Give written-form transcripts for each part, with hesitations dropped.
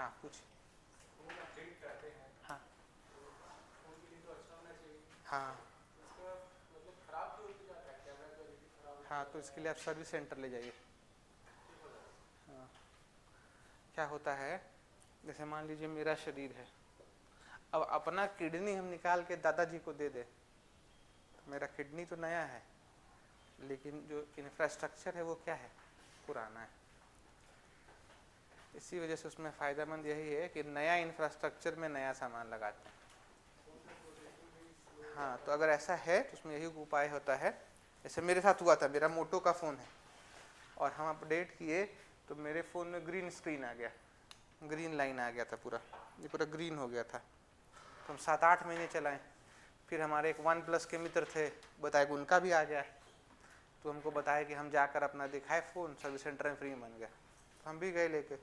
हाँ कुछ हाँ हाँ हाँ, तो इसके लिए आप सर्विस सेंटर ले जाइए। हाँ, क्या होता है, जैसे मान लीजिए मेरा शरीर है, अब अपना किडनी हम निकाल के दादाजी को दे दे, मेरा किडनी तो नया है लेकिन जो इंफ्रास्ट्रक्चर है वो क्या है, पुराना है। इसी वजह से उसमें फ़ायदेमंद यही है कि नया इंफ्रास्ट्रक्चर में नया सामान लगाते हैं। हाँ, तो अगर ऐसा है तो उसमें यही उपाय होता है। जैसे मेरे साथ हुआ था, मेरा मोटो का फ़ोन है और हम अपडेट किए तो मेरे फ़ोन में ग्रीन स्क्रीन आ गया, ग्रीन लाइन आ गया था, पूरा ये पूरा ग्रीन हो गया था। तो हम 7-8 महीने चलाएं, फिर हमारे एक वन प्लस के मित्र थे, बताए कि उनका भी आ गया है, तो हमको बताया कि हम जाकर अपना दिखाए फ़ोन, सर्विस सेंटर में फ्री में बन गया। तो हम भी गए लेके,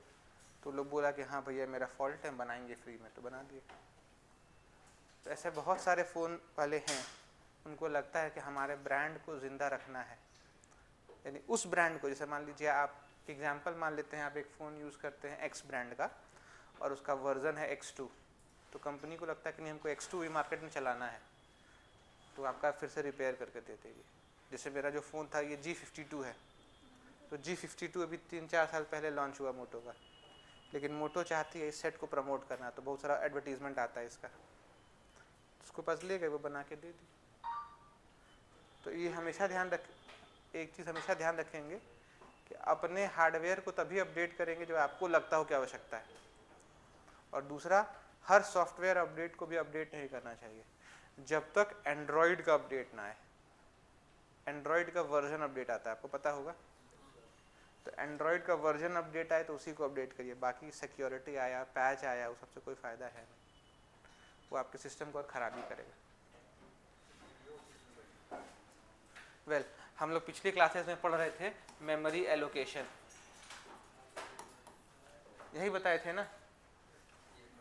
तो लोग बोला कि हाँ भैया मेरा फॉल्ट है, बनाएंगे फ्री में, तो बना दिए। तो ऐसे बहुत सारे फ़ोन वाले हैं, उनको लगता है कि हमारे ब्रांड को ज़िंदा रखना है, यानी उस ब्रांड को, जैसे मान लीजिए आप एग्जाम्पल मान लेते हैं, आप एक फ़ोन यूज़ करते हैं एक्स ब्रांड का और उसका वर्जन है X2, तो कंपनी को लगता है कि नहीं हमको X2 ही मार्केट में चलाना है, तो आपका फिर से रिपेयर करके दे देगी। जैसे मेरा जो फ़ोन था ये G52 है, तो G52 अभी 3-4 साल पहले लॉन्च हुआ मोटो का, लेकिन मोटो चाहती है इस सेट को प्रमोट करना, तो बहुत सारा एडवर्टीजमेंट आता है इसका, उसको पास ले गए, वो बना के दे दी। तो ये हमेशा ध्यान रख, एक चीज़ हमेशा ध्यान रखेंगे कि अपने हार्डवेयर को तभी अपडेट करेंगे जब आपको लगता हो कि आवश्यकता है, और दूसरा हर सॉफ्टवेयर अपडेट को भी अपडेट नहीं करना चाहिए जब तक एंड्रॉयड का अपडेट ना आए। एंड्रॉयड का वर्जन अपडेट आता है, आपको पता होगा, तो एंड्रॉयड का वर्जन अपडेट आए तो उसी को अपडेट करिए, बाकी सिक्योरिटी आया, पैच आया, वो सबसे कोई फ़ायदा है नहीं, वो आपके सिस्टम को और ख़राबी करेगा। वेल, हम लोग पिछली क्लासेस में पढ़ रहे थे मेमोरी एलोकेशन, यही बताए थे ना।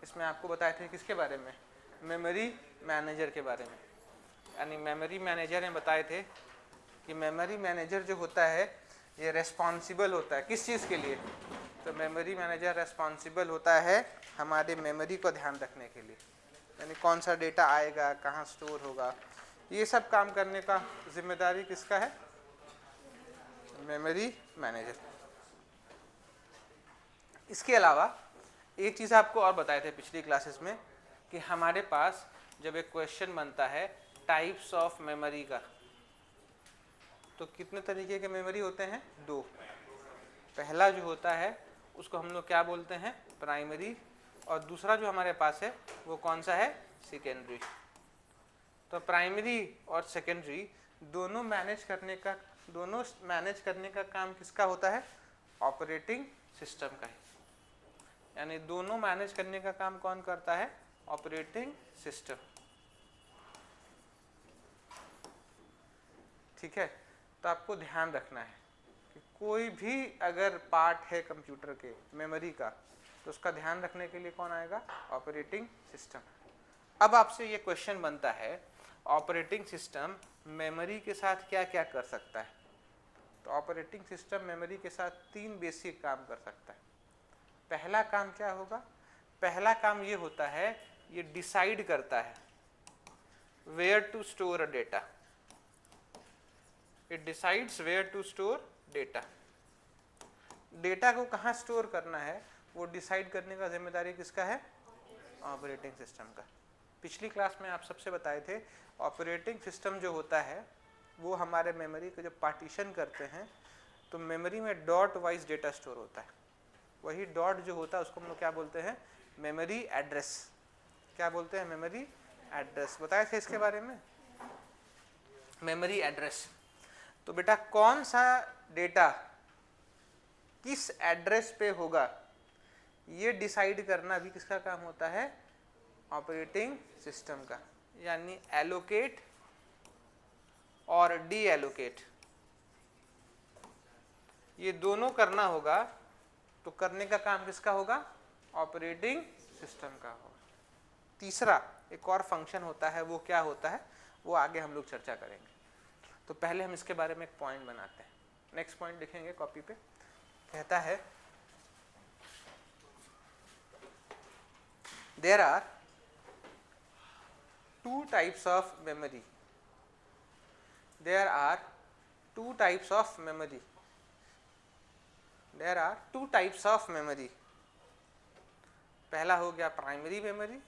इसमें आपको बताए थे किसके बारे में, मेमोरी मैनेजर के बारे में। यानी मेमोरी मैनेजर में बताए थे कि मेमोरी मैनेजर जो होता है ये रेस्पॉन्सिबल होता है किस चीज़ के लिए, तो मेमोरी मैनेजर रेस्पॉन्सिबल होता है हमारे मेमोरी को ध्यान रखने के लिए, यानी कौन सा डेटा आएगा, कहाँ स्टोर होगा, ये सब काम करने का जिम्मेदारी किसका है, मेमोरी मैनेजर। इसके अलावा एक चीज़ आपको और बताए थे पिछली क्लासेस में कि हमारे पास जब एक क्वेश्चन बनता है टाइप्स ऑफ मेमोरी का, तो कितने तरीके के मेमोरी होते हैं, 2। पहला जो होता है उसको हम लोग क्या बोलते हैं, प्राइमरी, और दूसरा जो हमारे पास है वो कौन सा है, सेकेंडरी। तो प्राइमरी और सेकेंडरी दोनों मैनेज करने का काम किसका होता है, ऑपरेटिंग सिस्टम का ही, यानी दोनों मैनेज करने का काम कौन करता है, ऑपरेटिंग सिस्टम। ठीक है, तो आपको ध्यान रखना है कि कोई भी अगर पार्ट है कंप्यूटर के मेमोरी का, तो उसका ध्यान रखने के लिए कौन आएगा, ऑपरेटिंग सिस्टम। अब आपसे ये क्वेश्चन बनता है ऑपरेटिंग सिस्टम मेमोरी के साथ क्या क्या कर सकता है, तो ऑपरेटिंग सिस्टम मेमोरी के साथ 3 बेसिक काम कर सकता है। पहला काम क्या होगा, पहला काम ये होता है, ये डिसाइड करता है where to store a data, it decides where to store data. Data को कहाँ स्टोर करना है वो डिसाइड करने का जिम्मेदारी किसका है, ऑपरेटिंग सिस्टम का। पिछली क्लास में आप सबसे बताए थे ऑपरेटिंग सिस्टम जो होता है वो हमारे मेमोरी को जब पार्टीशन करते हैं तो मेमोरी में डॉट वाइज डेटा स्टोर होता है, वही डॉट जो होता है उसको हम लोग क्या बोलते हैं, मेमोरी एड्रेस। क्या बोलते हैं, मेमोरी एड्रेस, बताए थे इसके बारे में, मेमोरी एड्रेस। तो बेटा कौन सा डेटा किस एड्रेस पे होगा ये डिसाइड करना भी किसका काम होता है, ऑपरेटिंग सिस्टम का, यानी एलोकेट और डी एलोकेट ये दोनों करना होगा, तो करने का काम किसका होगा, ऑपरेटिंग सिस्टम का होगा। तीसरा एक और फंक्शन होता है, वो क्या होता है वो आगे हम लोग चर्चा करेंगे, तो पहले हम इसके बारे में एक पॉइंट बनाते हैं। नेक्स्ट पॉइंट लिखेंगे कॉपी पे, कहता है There are two types of memory. There are two types of memory. There are two types of memory. पहला हो गया प्राइमरी मेमोरी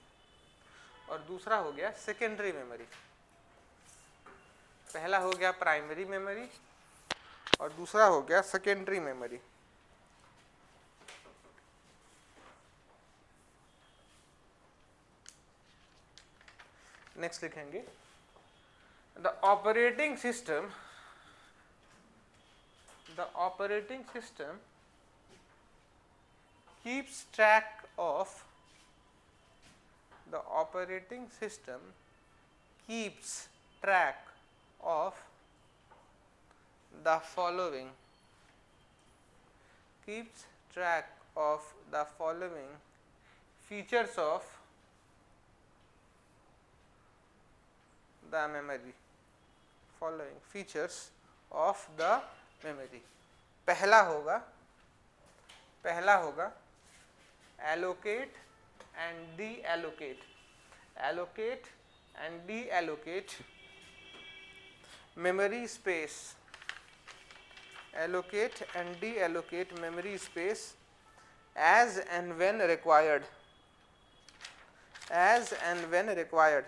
और दूसरा हो गया सेकेंडरी मेमोरी. पहला हो गया प्राइमरी मेमोरी और दूसरा हो गया सेकेंडरी मेमोरी. नेक्स्ट लिखेंगे the operating system keeps track of the operating system keeps track of the following features of the memory. Following features of the memory. पहला होगा allocate and deallocate. Allocate and deallocate memory space. Allocate and deallocate memory space as and when required. As and when required.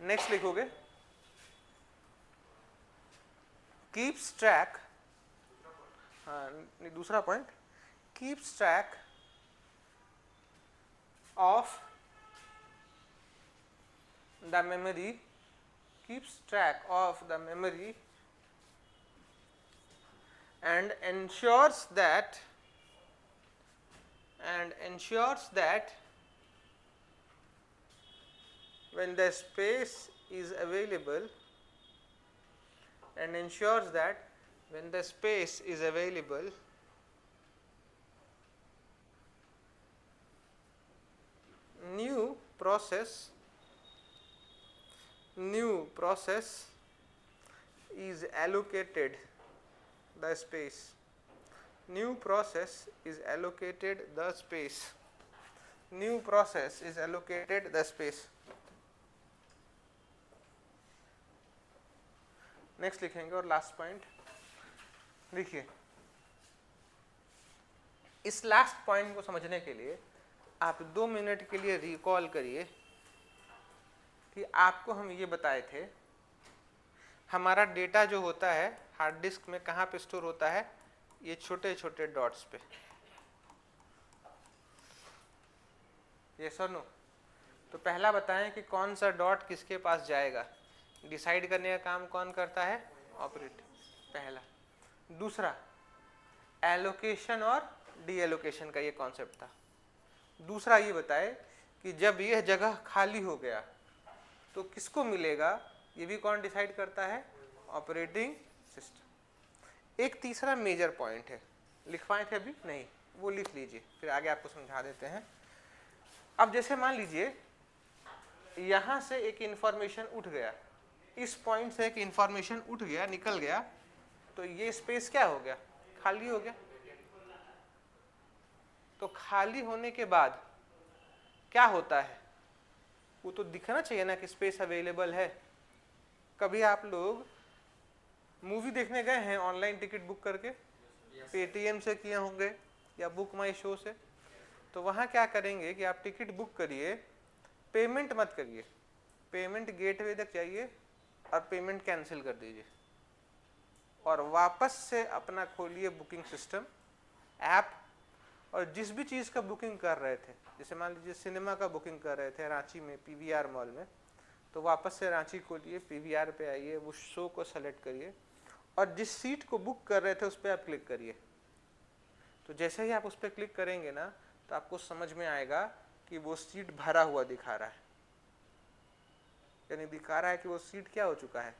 Next लिखोगे keeps track. हाँ, दूसरा point keeps track of the memory. Keeps track of the memory and ensures that when the space is available new process is allocated the space. New process is allocated the space. Next लिखेंगे और last point लिखिए. इस last point को समझने के लिए आप 2 minute के लिए रिकॉल करिए कि आपको हम ये बताए थे हमारा डेटा जो होता है हार्ड डिस्क में कहाँ पे स्टोर होता है, ये छोटे छोटे डॉट्स पे. ये सुनो, तो पहला बताएं कि कौन सा डॉट किसके पास जाएगा. डिसाइड करने का काम कौन करता है, ऑपरेटर. पहला. दूसरा एलोकेशन और डी एलोकेशन का ये कॉन्सेप्ट था. दूसरा ये बताए कि जब यह जगह खाली हो गया तो किसको मिलेगा, ये भी कौन डिसाइड करता है, ऑपरेटिंग सिस्टम. एक तीसरा मेजर पॉइंट है, लिखवाए थे अभी नहीं, वो लिख लीजिए फिर आगे आपको समझा देते हैं. अब जैसे मान लीजिए यहां से एक इंफॉर्मेशन उठ गया, इस पॉइंट से एक इंफॉर्मेशन उठ गया, निकल गया, तो ये स्पेस क्या हो गया, खाली हो गया. तो खाली होने के बाद क्या होता है, वो तो दिखना चाहिए ना कि स्पेस अवेलेबल है. कभी आप लोग मूवी देखने गए हैं ऑनलाइन टिकट बुक करके, पेटीएम से किए होंगे या बुक माई शो से. तो वहाँ क्या करेंगे कि आप टिकट बुक करिए, पेमेंट मत करिए, पेमेंट गेटवे तक जाइए और पेमेंट कैंसिल कर दीजिए और वापस से अपना खोलिए बुकिंग सिस्टम ऐप, और जिस भी चीज़ का बुकिंग कर रहे थे, जैसे मान लीजिए सिनेमा का बुकिंग कर रहे थे रांची में पीवीआर मॉल में, तो वापस से रांची खोलिए, पीवीआर पे आइए, वो शो को सेलेक्ट करिए और जिस सीट को बुक कर रहे थे उस पर आप क्लिक करिए. तो जैसे ही आप उस पर क्लिक करेंगे ना, तो आपको समझ में आएगा कि वो सीट भरा हुआ दिखा रहा है, यानी दिखा रहा है कि वो सीट क्या हो चुका है,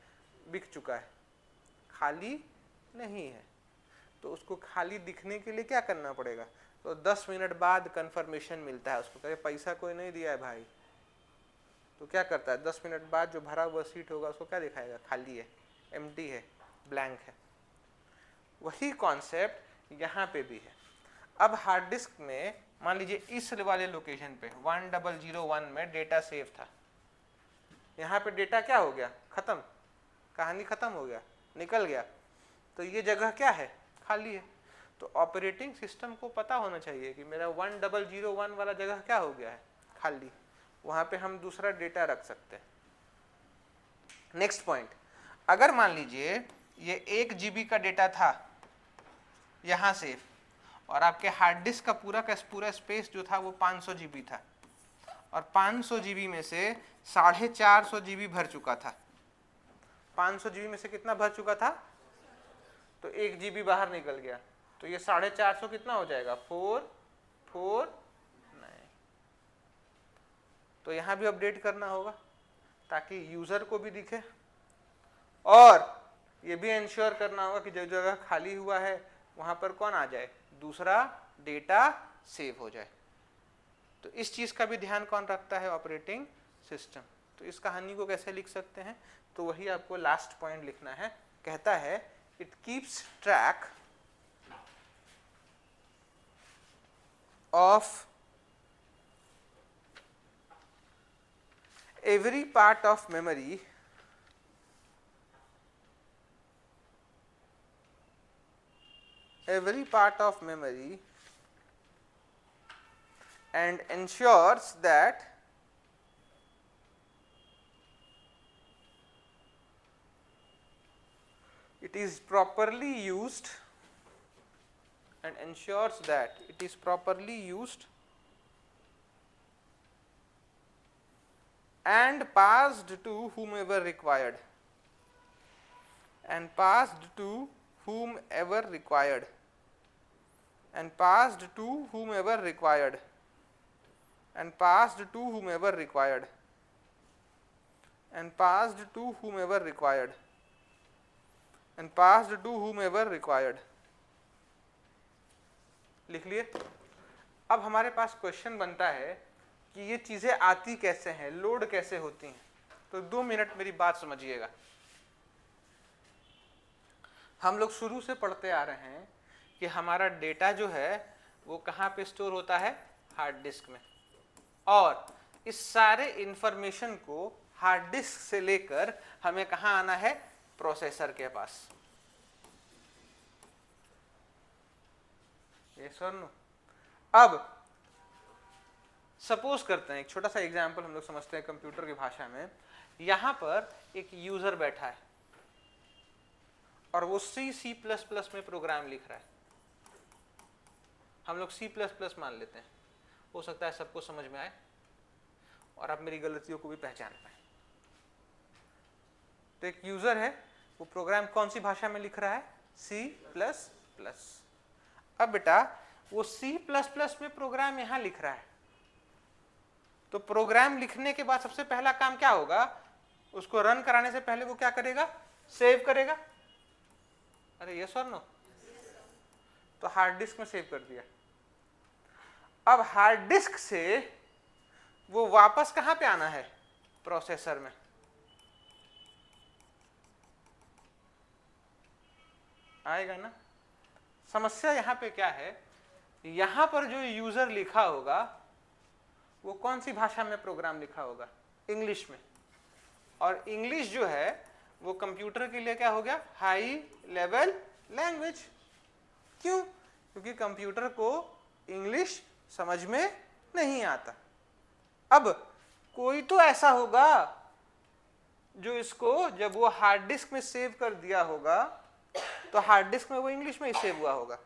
बिक चुका है, खाली नहीं है. तो उसको खाली दिखने के लिए क्या करना पड़ेगा, तो 10 मिनट बाद कंफर्मेशन मिलता है उसको, कहे पैसा कोई नहीं दिया है भाई. तो क्या करता है, 10 मिनट बाद जो भरा हुआ सीट होगा उसको क्या दिखाएगा, खाली है, एम्प्टी है, ब्लैंक है. वही कॉन्सेप्ट यहाँ पे भी है। अब हार्ड डिस्क में मान लीजिए इस वाले लोकेशन पे 1001 में डेटा सेव था, यहाँ पे डेटा क्या हो गया, खत्म, कहानी खत्म हो गया, निकल गया, तो ये जगह क्या है, खाली है। तो ऑपरेटिंग सिस्टम को पता होना चाहिए कि मेरा 1001 वाला जगह क्या हो गया है, खाली, वहाँ पे हम दूसरा डेटा रख सकते हैं। नेक्स्ट पॉइंट, अगर मान लीजिए ये 1 GB का डेटा था यहाँ सेव, और आपके हार्ड डिस्क का पूरा स्पेस जो था वो 500 GB था, और 500 GB में से 450 GB भर चुका था। 500 GB में से कितना भर चुका था, तो 1 GB बाहर निकल गया, तो ये 450 कितना हो जाएगा, 449। तो यहाँ भी अपडेट करना होगा ताकि यूजर को भी दिखे, और ये भी इंश्योर करना होगा कि जो जगह खाली हुआ है वहां पर कौन आ जाए, दूसरा डेटा सेव हो जाए। तो इस चीज का भी ध्यान कौन रखता है, ऑपरेटिंग सिस्टम। तो इस कहानी को कैसे लिख सकते हैं, तो वही आपको लास्ट पॉइंट लिखना है। कहता है it keeps track of every part of memory and ensures that it is properly used and passed to whomever required, and passed to whomever required, and passed to whomever required, and passed to whomever required, and passed to whomever required, and passed to whomever required। लिख लिए। अब हमारे पास question बनता है कि ये चीजें आती कैसे हैं, लोड कैसे होती हैं। तो 2 मिनट मेरी बात समझिएगा। हम लोग शुरू से पढ़ते आ रहे हैं कि हमारा डेटा जो है वो कहाँ पे स्टोर होता है, हार्ड डिस्क में, और इस सारे इंफॉर्मेशन को हार्ड डिस्क से लेकर हमें कहाँ आना है, प्रोसेसर के पास। यस और नो। अब सपोज करते हैं, एक छोटा सा एग्जांपल हम लोग समझते हैं कंप्यूटर की भाषा में। यहां पर एक यूजर बैठा है और वो C++ में प्रोग्राम लिख रहा है। हम लोग C++ मान लेते हैं, हो सकता है सबको समझ में आए और आप मेरी गलतियों को भी पहचान पाए। तो एक यूजर है, वो प्रोग्राम कौन सी भाषा में लिख रहा है, C++। अब बेटा वो C++ में प्रोग्राम यहां लिख रहा है, तो प्रोग्राम लिखने के बाद सबसे पहला काम क्या होगा, उसको रन कराने से पहले वो क्या करेगा, सेव करेगा। अरे यस और नो। तो हार्ड डिस्क में सेव कर दिया। अब हार्ड डिस्क से वो वापस कहां पे आना है, प्रोसेसर में। आएगा ना। समस्या यहां पे क्या है, यहां पर जो यूजर लिखा होगा वो कौन सी भाषा में प्रोग्राम लिखा होगा, इंग्लिश में। और इंग्लिश जो है वो कंप्यूटर के लिए क्या हो गया, हाई लेवल लैंग्वेज। क्यों, क्योंकि कंप्यूटर को इंग्लिश समझ में नहीं आता। अब कोई तो ऐसा होगा जो इसको, जब वो हार्ड डिस्क में सेव कर दिया होगा तो हार्ड डिस्क में वो इंग्लिश में ही सेव हुआ होगा,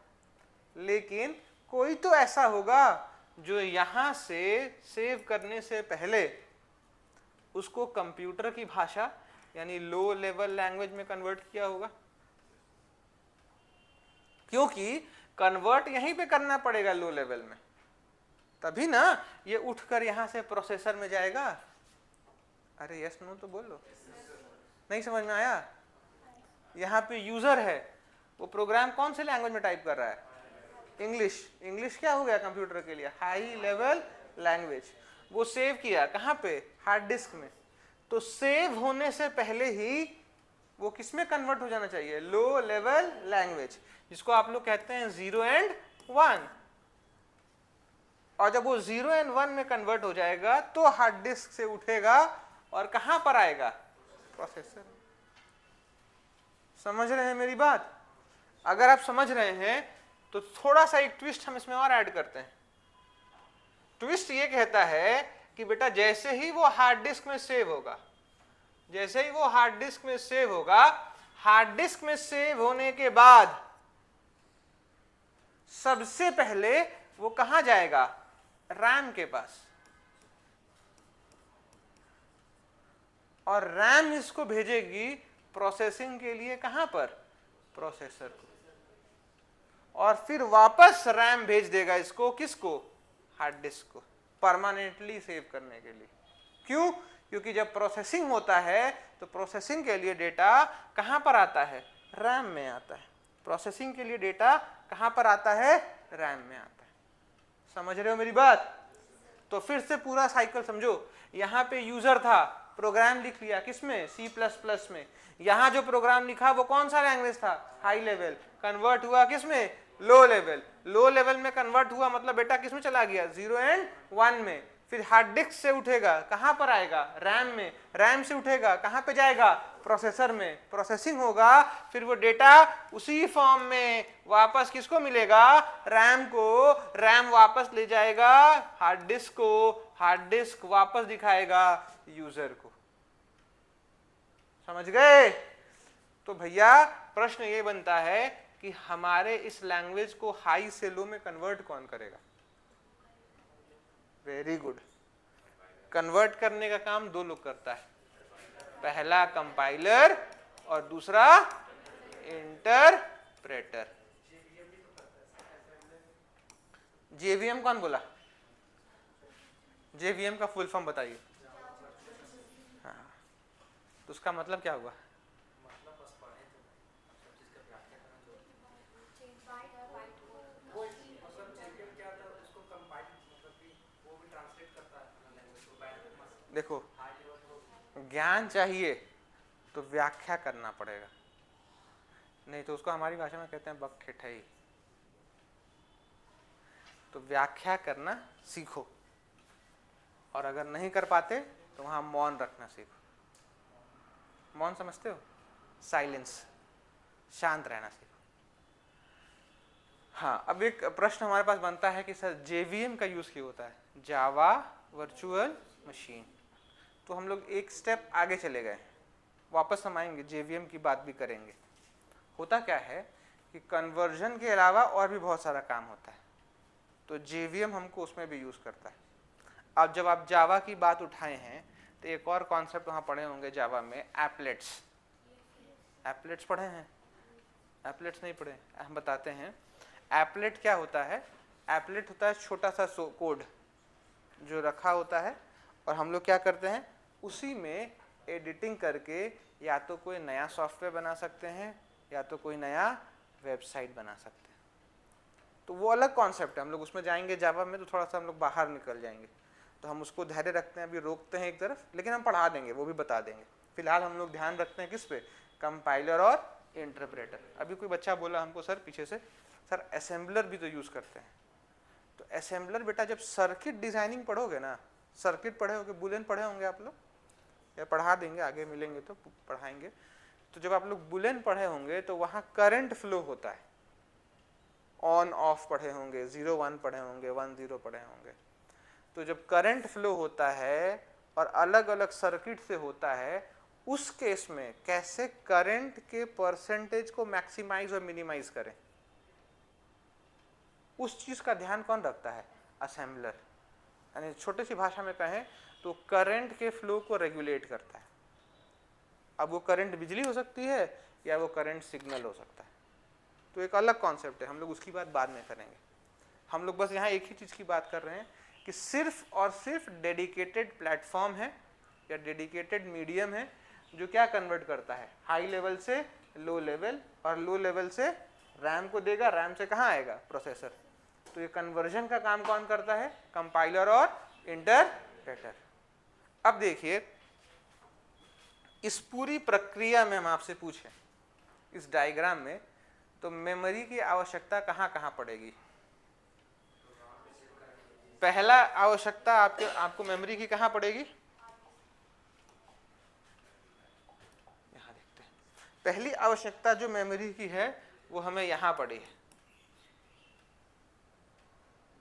लेकिन कोई तो ऐसा होगा जो यहां से सेव करने से पहले उसको कंप्यूटर की भाषा यानी लो लेवल लैंग्वेज में कन्वर्ट किया होगा। क्योंकि कन्वर्ट यहीं पे करना पड़ेगा लो लेवल में, तभी ना ये उठकर यहां से प्रोसेसर में जाएगा। अरे यस नो तो बोलो, नहीं समझ में आया। यहाँ पे यूजर है, वो प्रोग्राम कौन से लैंग्वेज में टाइप कर रहा है, इंग्लिश। इंग्लिश क्या हो गया कंप्यूटर के लिए, हाई लेवल लैंग्वेज। वो सेव किया कहाँ पे, हार्ड डिस्क में। तो सेव होने से पहले ही वो किस में कन्वर्ट हो जाना चाहिए? लो लेवल लैंग्वेज, जिसको आप लोग कहते हैं 0 एंड 1। और जब वो 0 एंड 1 में कन्वर्ट हो जाएगा तो हार्ड डिस्क से उठेगा और कहां पर आएगा? प्रोसेसर। समझ रहे हैं मेरी बात? अगर आप समझ रहे हैं तो थोड़ा सा एक ट्विस्ट हम इसमें और ऐड करते हैं। ट्विस्ट ये कहता है कि बेटा जैसे ही वो हार्ड डिस्क में सेव होगा, जैसे ही वो हार्ड डिस्क में सेव होगा, हार्ड डिस्क में सेव होने के बाद सबसे पहले वो कहां जाएगा? रैम के पास। और रैम इसको भेजेगी प्रोसेसिंग के लिए कहां पर? प्रोसेसर को। और फिर वापस रैम भेज देगा इसको, किसको? हार्ड डिस्क को, परमानेंटली सेव करने के लिए। क्यों? क्योंकि जब प्रोसेसिंग होता है तो प्रोसेसिंग के लिए डेटा कहां पर आता है? रैम में आता है। प्रोसेसिंग के लिए डेटा कहां पर आता है? रैम में आता है। समझ रहे हो मेरी बात? तो फिर से पूरा साइकिल समझो। यहां पे यूजर था, प्रोग्राम लिख लिया, किसमें? C++ में। यहां जो प्रोग्राम लिखा वो कौन सा लैंग्वेज था? High level. कन्वर्ट हुआ किसमें? Low level. लो लेवल में कन्वर्ट हुआ मतलब बेटा किसमें चला गया? 0 एंड 1 में। फिर हार्ड डिस्क से उठेगा, कहां पर आएगा? रैम में। रैम से उठेगा, कहां पे जाएगा? प्रोसेसर में। प्रोसेसिंग होगा, फिर वो डेटा उसी फॉर्म में वापस किसको मिलेगा? रैम को। रैम वापस ले जाएगा हार्ड डिस्क को, हार्ड डिस्क वापस दिखाएगा यूजर को। समझ गए? तो भैया प्रश्न ये बनता है कि हमारे इस लैंग्वेज को हाई से लो में कन्वर्ट कौन करेगा? Very good. कन्वर्ट करने का काम दो लोग करता है, पहला कंपाइलर और दूसरा इंटरप्रेटर। जेवीएम कौन बोला? जेवीएम का फुल फॉर्म बताइए। हाँ, तो उसका मतलब क्या हुआ? देखो, ज्ञान चाहिए तो व्याख्या करना पड़ेगा, नहीं तो उसको हमारी भाषा में कहते हैं बकठिठई। तो व्याख्या करना सीखो, और अगर नहीं कर पाते तो वहां मौन रखना सीखो। मौन समझते हो? साइलेंस, शांत रहना सीखो। हाँ, अब एक प्रश्न हमारे पास बनता है कि सर जेवीएम का यूज क्यों होता है? Java virtual machine. तो हम लोग एक स्टेप आगे चले गए, वापस हम आएंगे, जेवीएम की बात भी करेंगे। होता क्या है कि कन्वर्जन के अलावा और भी बहुत सारा काम होता है, तो जेवीएम हमको उसमें भी यूज करता है। अब जब आप जावा की बात उठाए हैं तो एक और कॉन्सेप्ट वहाँ पढ़े होंगे जावा में, एप्लेट्स। एप्लेट्स पढ़े हैं? एप्लेट्स नहीं पढ़े? हम बताते हैं। एप्लेट क्या होता है? एप्लेट होता है छोटा सा कोड जो रखा होता है, और हम लोग क्या करते हैं, उसी में एडिटिंग करके या तो कोई नया सॉफ्टवेयर बना सकते हैं या तो कोई नया वेबसाइट बना सकते हैं। तो वो अलग कॉन्सेप्ट है, हम लोग उसमें जाएंगे जावा में तो थोड़ा सा हम लोग बाहर निकल जाएंगे, तो हम उसको धैर्य रखते हैं, अभी रोकते हैं एक तरफ, लेकिन हम पढ़ा देंगे, वो भी बता देंगे। फिलहाल हम लोग ध्यान रखते हैं किस पे? कंपाइलर और इंटरप्रेटर। अभी कोई बच्चा बोला हमको सर पीछे से, सर असेंबलर भी तो यूज करते हैं। तो असेंबलर बेटा जब सर्किट डिजाइनिंग पढ़ोगे ना, सर्किट पढ़े होंगे, बुलियन पढ़े होंगे आप लोग, या पढ़ा देंगे, आगे मिलेंगे तो पढ़ाएंगे। तो जब आप लोग बुलियन पढ़े होंगे तो वहाँ करंट फ्लो होता है, ऑन ऑफ पढ़े होंगे, 0 1 पढ़े होंगे, 1 0 पढ़े होंगे। तो जब करंट फ्लो होता है और अलग अलग सर्किट से होता है, उस केस में कैसे करंट के परसेंटेज को मैक्सिमाइज और मिनिमाइज करें, उस चीज का ध्यान कौन रखता है? असेंबलर। यानी छोटी सी भाषा में कहें तो करंट के फ्लो को रेगुलेट करता है। अब वो करंट बिजली हो सकती है या वो करंट सिग्नल हो सकता है, तो एक अलग कॉन्सेप्ट है, हम लोग उसकी बात बाद में करेंगे। हम लोग बस यहाँ एक ही चीज की बात कर रहे हैं कि सिर्फ और सिर्फ डेडिकेटेड प्लेटफॉर्म है या डेडिकेटेड मीडियम है जो क्या कन्वर्ट करता है? हाई लेवल से लो लेवल, और लो लेवल से रैम को देगा, रैम से कहाँ आएगा? प्रोसेसर। तो ये कन्वर्जन का काम कौन करता है? कंपाइलर और इंटरप्रेटर। अब देखिए, इस पूरी प्रक्रिया में हम आपसे पूछें इस डायग्राम में, तो मेमोरी की आवश्यकता कहाँ कहाँ पड़ेगी? पहला आवश्यकता आपको मेमोरी की कहाँ पड़ेगी? यहाँ देखते हैं। पहली आवश्यकता जो मेमोरी की है वो हमें यहाँ पड़ी है।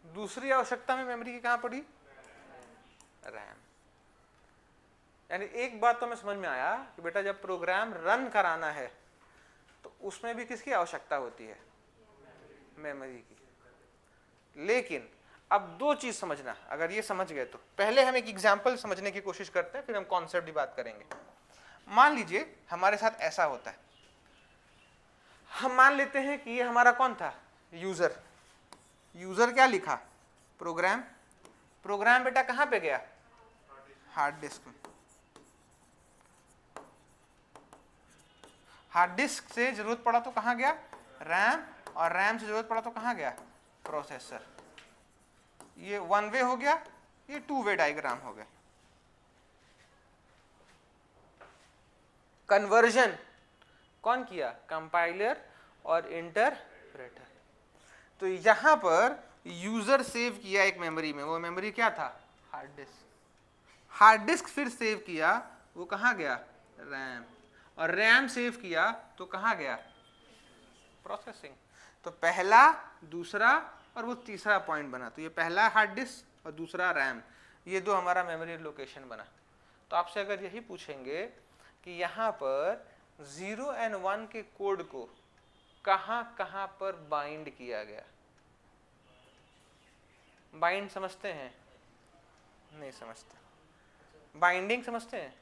दूसरी आवश्यकता में मेमोरी की कहाँ पड़ी? रैम। यानी एक बात तो हमें समझ में आया कि बेटा जब प्रोग्राम रन कराना है तो उसमें भी किसकी आवश्यकता होती है? मेमोरी की। लेकिन अब दो चीज समझना, अगर ये समझ गए तो पहले हम एक एग्जांपल समझने की कोशिश करते हैं, फिर हम कॉन्सेप्ट की बात करेंगे। मान लीजिए हमारे साथ ऐसा होता है, हम मान लेते हैं कि ये हमारा कौन था? यूजर। यूजर क्या लिखा? प्रोग्राम। प्रोग्राम बेटा कहाँ पे गया? हार्ड डिस्क में। हार्ड डिस्क से जरूरत पड़ा तो कहाँ गया? रैम। और रैम से जरूरत पड़ा तो कहाँ गया? प्रोसेसर। ये वन वे हो गया, ये टू वे डायग्राम हो गया। कन्वर्जन कौन किया? कंपाइलर और इंटरप्रेटर। तो यहां पर यूजर सेव किया एक मेमोरी में, वो मेमोरी क्या था? Hard disk. हार्ड डिस्क फिर सेव किया, वो कहाँ गया? रैम। और रैम सेव किया तो कहाँ गया? प्रोसेसिंग। तो पहला, दूसरा और वो तीसरा पॉइंट बना। तो ये पहला हार्ड डिस्क और दूसरा रैम, ये दो हमारा मेमोरी लोकेशन बना। तो आपसे अगर यही पूछेंगे कि यहाँ पर 0 एंड 1 के कोड को कहाँ कहाँ पर बाइंड किया गया? बाइंड समझते हैं? नहीं समझते। बाइंडिंग समझते हैं?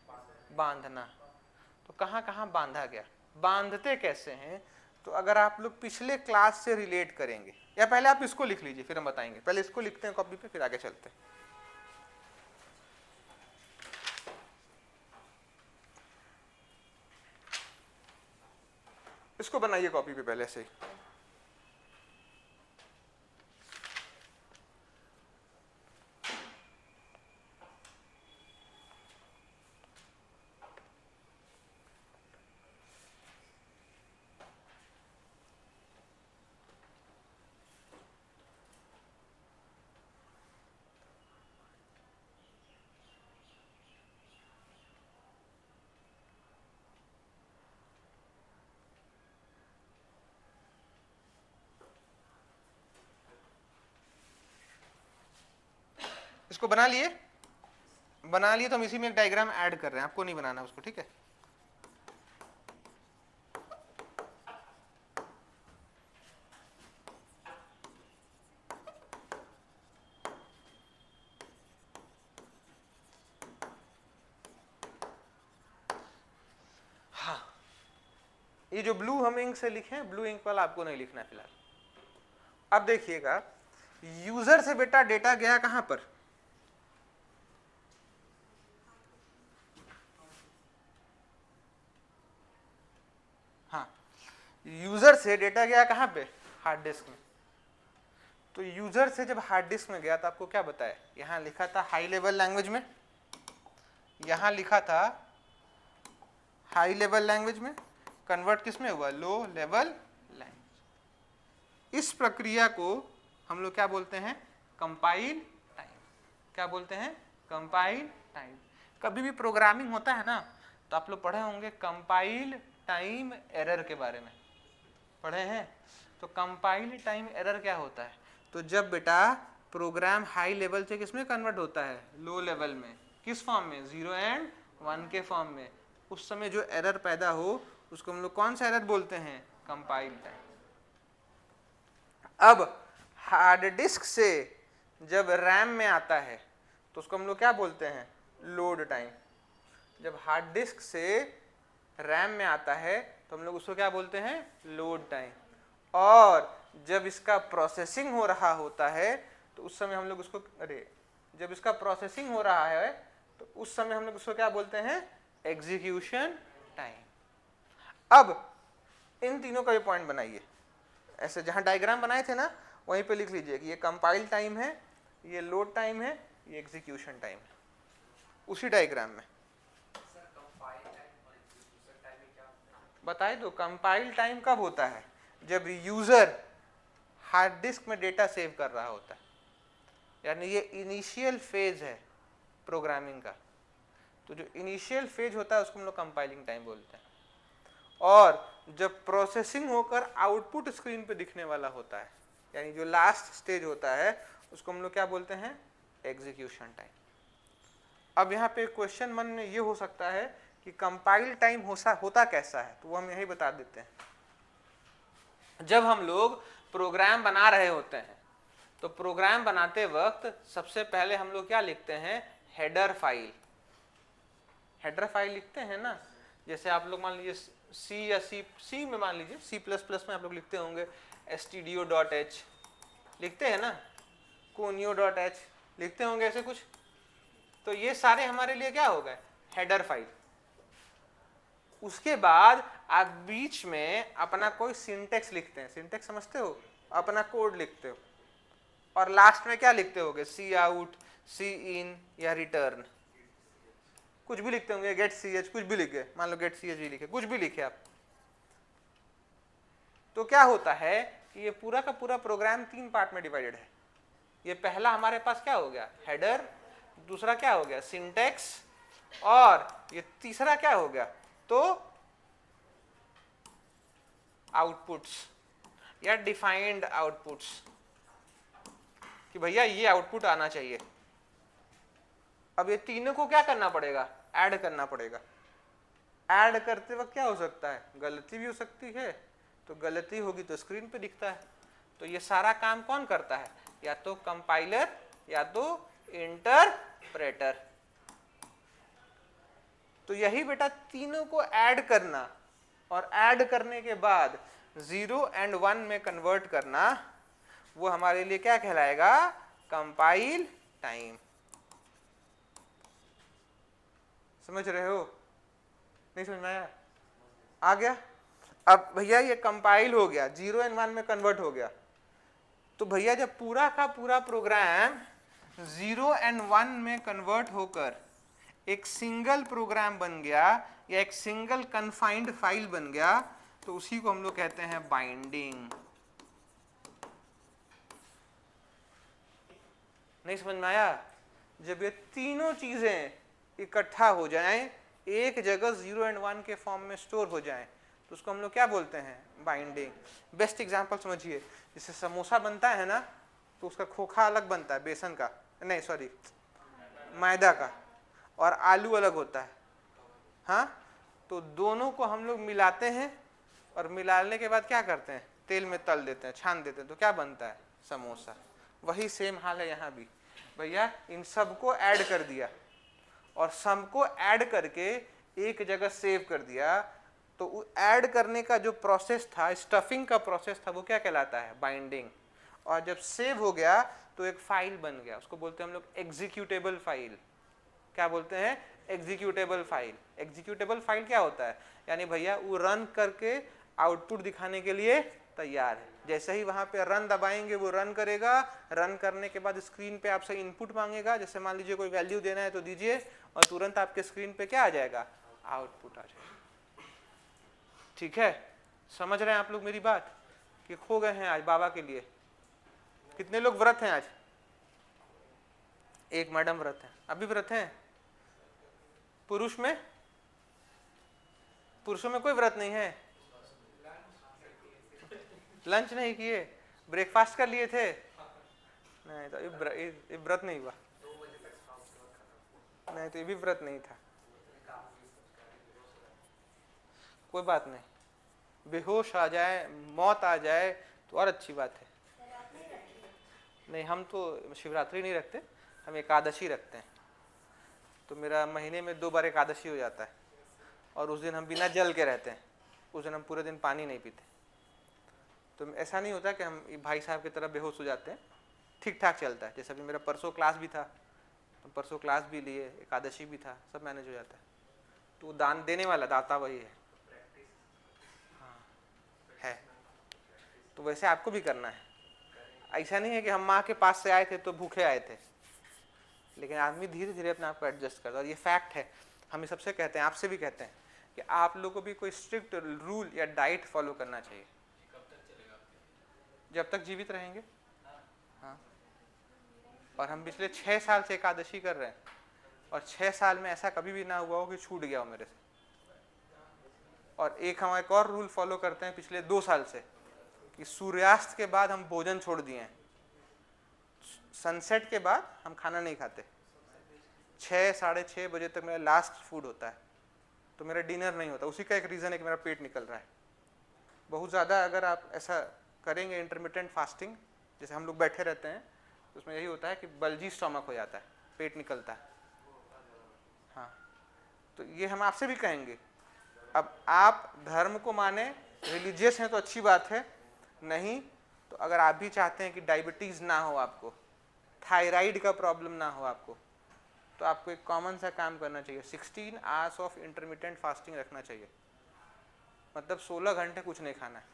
बांधना। तो कहाँ कहाँ बांधा गया? बांधते कैसे हैं? तो अगर आप लोग पिछले क्लास से रिलेट करेंगे, या पहले आप इसको लिख लीजिए फिर हम बताएंगे। पहले इसको लिखते हैं कॉपी पे, फिर आगे चलते हैं। इसको बनाइए कॉपी पे पहले से ही। इसको बना लिए? बना लिए तो हम इसी में एक डायग्राम ऐड कर रहे हैं, आपको नहीं बनाना उसको, ठीक है? हाँ, ये जो ब्लू हम इंक से लिखे हैं, ब्लू इंक वाला आपको नहीं लिखना है फिलहाल। अब देखिएगा, यूजर से बेटा डेटा गया कहां पर? हाँ, यूजर से डेटा गया कहां पे? हार्ड डिस्क में। तो यूजर से जब हार्ड डिस्क में गया तो आपको क्या बताया? यहां लिखा था हाई लेवल लैंग्वेज में, यहां लिखा था हाई लेवल लैंग्वेज में, कन्वर्ट किस में हुआ? Low level language. इस प्रक्रिया को हम लोग क्या बोलते हैं? Compile time. क्या बोलते हैं? Compile time. कभी भी प्रोग्रामिंग होता है ना, तो आप लोग पढ़े होंगे कंपाइल टाइम एरर के बारे में, पढ़े हैं? तो कंपाइल टाइम एरर क्या होता है? तो जब बेटा प्रोग्राम हाई लेवल से किस में कन्वर्ट होता है? लो लेवल में। किस फॉर्म में? 0 एंड 1 के फॉर्म में। उस समय जो एरर पैदा हो उसको हम लोग कौन सा एरर बोलते हैं? Compile time. अब हार्ड डिस्क से जब रैम में आता है तो उसको हम लोग क्या बोलते हैं? Load time. जब हार्ड डिस्क से रैम में आता है तो हम लोग उसको क्या बोलते हैं? Load time. और जब इसका प्रोसेसिंग हो रहा होता है तो उस समय हम लोग उसको, जब इसका प्रोसेसिंग हो रहा है तो उस समय हम लोग उसको क्या बोलते हैं? Execution time. अब इन तीनों का भी पॉइंट बनाइए, ऐसे जहां डायग्राम बनाए थे ना वहीं पे लिख लीजिए कि ये कंपाइल टाइम है, ये लोड टाइम है, ये एग्जीक्यूशन टाइम है, उसी डायग्राम में। बताए दो, कंपाइल टाइम कब होता है? जब यूजर हार्ड डिस्क में डेटा सेव कर रहा होता है, यानी ये इनिशियल फेज है प्रोग्रामिंग का। तो जो इनिशियल फेज होता है उसको हम लोग कंपाइलिंग टाइम बोलते हैं। और जब प्रोसेसिंग होकर आउटपुट स्क्रीन पे दिखने वाला होता है, यानी जो लास्ट स्टेज होता है, उसको हम लोग क्या बोलते हैं? Execution time. अब यहाँ पे क्वेश्चन मन में ये हो सकता है कि कंपाइल टाइम होता कैसा है, तो वो हम यही बता देते हैं। जब हम लोग प्रोग्राम बना रहे होते हैं तो प्रोग्राम बनाते वक्त सबसे पहले हम लोग क्या लिखते हैं? Header file. हेडर फाइल लिखते हैं ना, जैसे आप लोग मान लीजिए सी या सी में, मान लीजिए C++ में आप लोग लिखते होंगे stdio.h, लिखते हैं ना, conio.h लिखते होंगे ऐसे कुछ। तो ये सारे हमारे लिए क्या हो गए? Header file. उसके बाद आप बीच में अपना कोई सिंटेक्स लिखते हैं, सिंटेक्स समझते हो? अपना कोड लिखते हो, और लास्ट में क्या लिखते होगे? सी आउट, सी इन या रिटर्न, कुछ भी लिखते होंगे, गेट सी एच, कुछ भी लिखे, मान लो गेट सी एच भी लिखे, कुछ भी लिखे आप। तो क्या होता है कि ये पूरा का पूरा प्रोग्राम 3 पार्ट में डिवाइडेड है। ये पहला हमारे पास क्या हो गया? हेडर, दूसरा क्या हो गया? सिंटेक्स, और ये तीसरा क्या हो गया? तो आउटपुट्स या डिफाइंड आउटपुट्स, कि भैया ये आउटपुट आना चाहिए। अब ये तीनों को क्या करना पड़ेगा? ऐड करना पड़ेगा। ऐड करते वक्त क्या हो सकता है? गलती भी हो सकती है, तो गलती होगी तो स्क्रीन पे दिखता है। तो ये सारा काम कौन करता है? या तो कंपाइलर या तो इंटरप्रेटर। तो यही बेटा तीनों को ऐड करना, और ऐड करने के बाद 0 and 1 में कन्वर्ट करना, वो हमारे लिए क्या कहलाएगा? Compile time. समझ रहे हो? नहीं समझ में आया? आ गया? अब भैया ये कंपाइल हो गया, 0 and 1 में कन्वर्ट हो गया, तो भैया जब पूरा का पूरा प्रोग्राम 0 and 1 में कन्वर्ट होकर एक सिंगल प्रोग्राम बन गया या एक सिंगल कन्फाइंड फाइल बन गया, तो उसी को हम लोग कहते हैं बाइंडिंग। नहीं समझ में आया? जब ये तीनों चीजें इकट्ठा हो जाएं, एक जगह 0 and 1 के फॉर्म में स्टोर हो जाएं, तो उसको हम लोग क्या बोलते हैं? बाइंडिंग। बेस्ट एग्जांपल समझिए, जैसे समोसा बनता है ना, तो उसका खोखा अलग बनता है बेसन का, नहीं सॉरी मैदा का, और आलू अलग होता है। हाँ, तो दोनों को हम लोग मिलाते हैं, और मिलाने के बाद क्या करते हैं? तेल में तल देते हैं, छान देते हैं, तो क्या बनता है? समोसा। वही सेम हाल है यहाँ भी। भैया इन सबको ऐड कर दिया, और सबको ऐड करके एक जगह सेव कर दिया, तो ऐड करने का जो प्रोसेस था, स्टफिंग का प्रोसेस था, वो क्या कहलाता है? बाइंडिंग। और जब सेव हो गया तो एक फाइल बन गया, उसको बोलते हैं हम लोग एग्जीक्यूटेबल फाइल। क्या बोलते हैं? Executable file. एग्जीक्यूटेबल फाइल क्या होता है? यानी भैया वो रन करके आउटपुट दिखाने के लिए तैयार है। जैसे ही वहां पे रन दबाएंगे वो रन करेगा, रन करने के बाद स्क्रीन पे आपसे इनपुट मांगेगा, जैसे मान लीजिए कोई वैल्यू देना है तो दीजिए, और तुरंत आपके स्क्रीन पे क्या आ जाएगा? आउटपुट आ जाएगा। ठीक है? समझ रहे हैं आप लोग मेरी बात? कि खो गए हैं आज बाबा के लिए? कितने लोग व्रत हैं आज? एक मैडम व्रत है, अभी व्रत है। पुरुष में, पुरुषों में कोई व्रत नहीं है? लंच नहीं किए? ब्रेकफास्ट कर लिए थे? नहीं, तो ये व्रत नहीं हुआ। नहीं, तो ये भी व्रत नहीं था। कोई बात नहीं, बेहोश आ जाए, मौत आ जाए तो और अच्छी बात है। नहीं, हम तो शिवरात्रि नहीं रखते, हम एकादशी रखते हैं। तो मेरा महीने में 2 बार एकादशी हो जाता है, और उस दिन हम बिना जल के रहते हैं। उस दिन हम पूरे दिन पानी नहीं पीते। तो ऐसा नहीं होता कि हम भाई साहब की तरह बेहोश हो जाते हैं, ठीक ठाक चलता है। जैसे अभी मेरा परसों क्लास भी था, तो परसों क्लास भी लिए, एकादशी भी था, सब मैनेज हो जाता है। तो दान देने वाला दाता वही है। हाँ है, तो वैसे आपको भी करना है। ऐसा नहीं है कि हम माँ के पास से आए थे तो भूखे आए थे, लेकिन आदमी धीरे धीरे अपने आप को एडजस्ट करता है। और ये फैक्ट है, हम सबसे कहते हैं, आपसे भी कहते हैं कि आप लोगों को भी कोई स्ट्रिक्ट रूल या डाइट फॉलो करना चाहिए। कब तक चलेगा? जब तक जीवित रहेंगे। हाँ, और हम पिछले 6 साल से एकादशी कर रहे हैं, और 6 साल में ऐसा कभी भी ना हुआ हो कि छूट गया हो मेरे से। और हम एक और रूल फॉलो करते हैं पिछले 2 साल से, कि सूर्यास्त के बाद हम भोजन छोड़ दिए हैं। सनसेट के बाद हम खाना नहीं खाते। 6-6:30 बजे तक मेरा लास्ट फूड होता है, तो मेरा डिनर नहीं होता। उसी का एक रीज़न है कि मेरा पेट निकल रहा है बहुत ज़्यादा। अगर आप ऐसा करेंगे इंटरमिटेंट फास्टिंग, जैसे हम लोग बैठे रहते हैं, तो उसमें यही होता है कि बल्जी स्टमक हो जाता है, पेट निकलता है। हाँ, तो ये हम आपसे भी कहेंगे। अब आप धर्म को माने, रिलीजियस हैं तो अच्छी बात है, नहीं तो अगर आप भी चाहते हैं कि डायबिटीज़ ना हो आपको, थायराइड का प्रॉब्लम ना हो आपको, तो आपको एक कॉमन सा काम करना चाहिए। 16 आवर्स ऑफ इंटरमिटेंट फास्टिंग रखना चाहिए, मतलब 16 घंटे कुछ नहीं खाना है।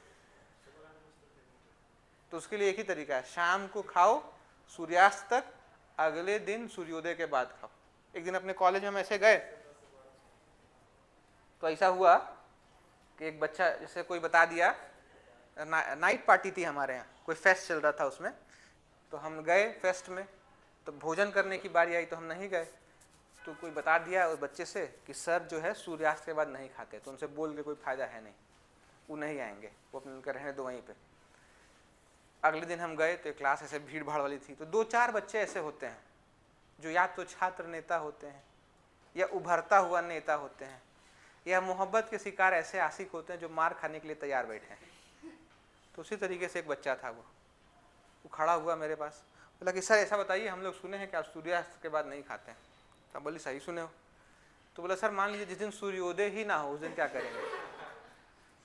तो उसके लिए एक ही तरीका है, शाम को खाओ सूर्यास्त तक, अगले दिन सूर्योदय के बाद खाओ। एक दिन अपने कॉलेज में हम ऐसे गए, तो ऐसा हुआ कि एक बच्चा, जैसे कोई बता दिया, नाइट पार्टी थी हमारे यहाँ, कोई फेस्ट चल रहा था उसमें, तो हम गए फेस्ट में, तो भोजन करने की बारी आई तो हम नहीं गए। तो कोई बता दिया उस बच्चे से कि सर जो है सूर्यास्त के बाद नहीं खाते, तो उनसे बोल के कोई फायदा है नहीं, वो नहीं आएंगे, वो अपने उनके रहने दो वहीं पे। अगले दिन हम गए तो क्लास ऐसे भीड़ भाड़ वाली थी, तो 2-4 बच्चे ऐसे होते हैं जो या तो छात्र नेता होते हैं, या उभरता हुआ नेता होते हैं, या मोहब्बत के शिकार ऐसे आशिक होते हैं जो मार खाने के लिए तैयार बैठे हैं। तो उसी तरीके से एक बच्चा था, वो खड़ा हुआ मेरे पास, बोला कि सर ऐसा बताइए, हम लोग सुने हैं कि आप सूर्यास्त के बाद नहीं खाते हैं। तो बोली सही सुने हो। तो बोला सर मान लीजिए जिस दिन सूर्योदय ही ना हो, उस दिन क्या करेंगे?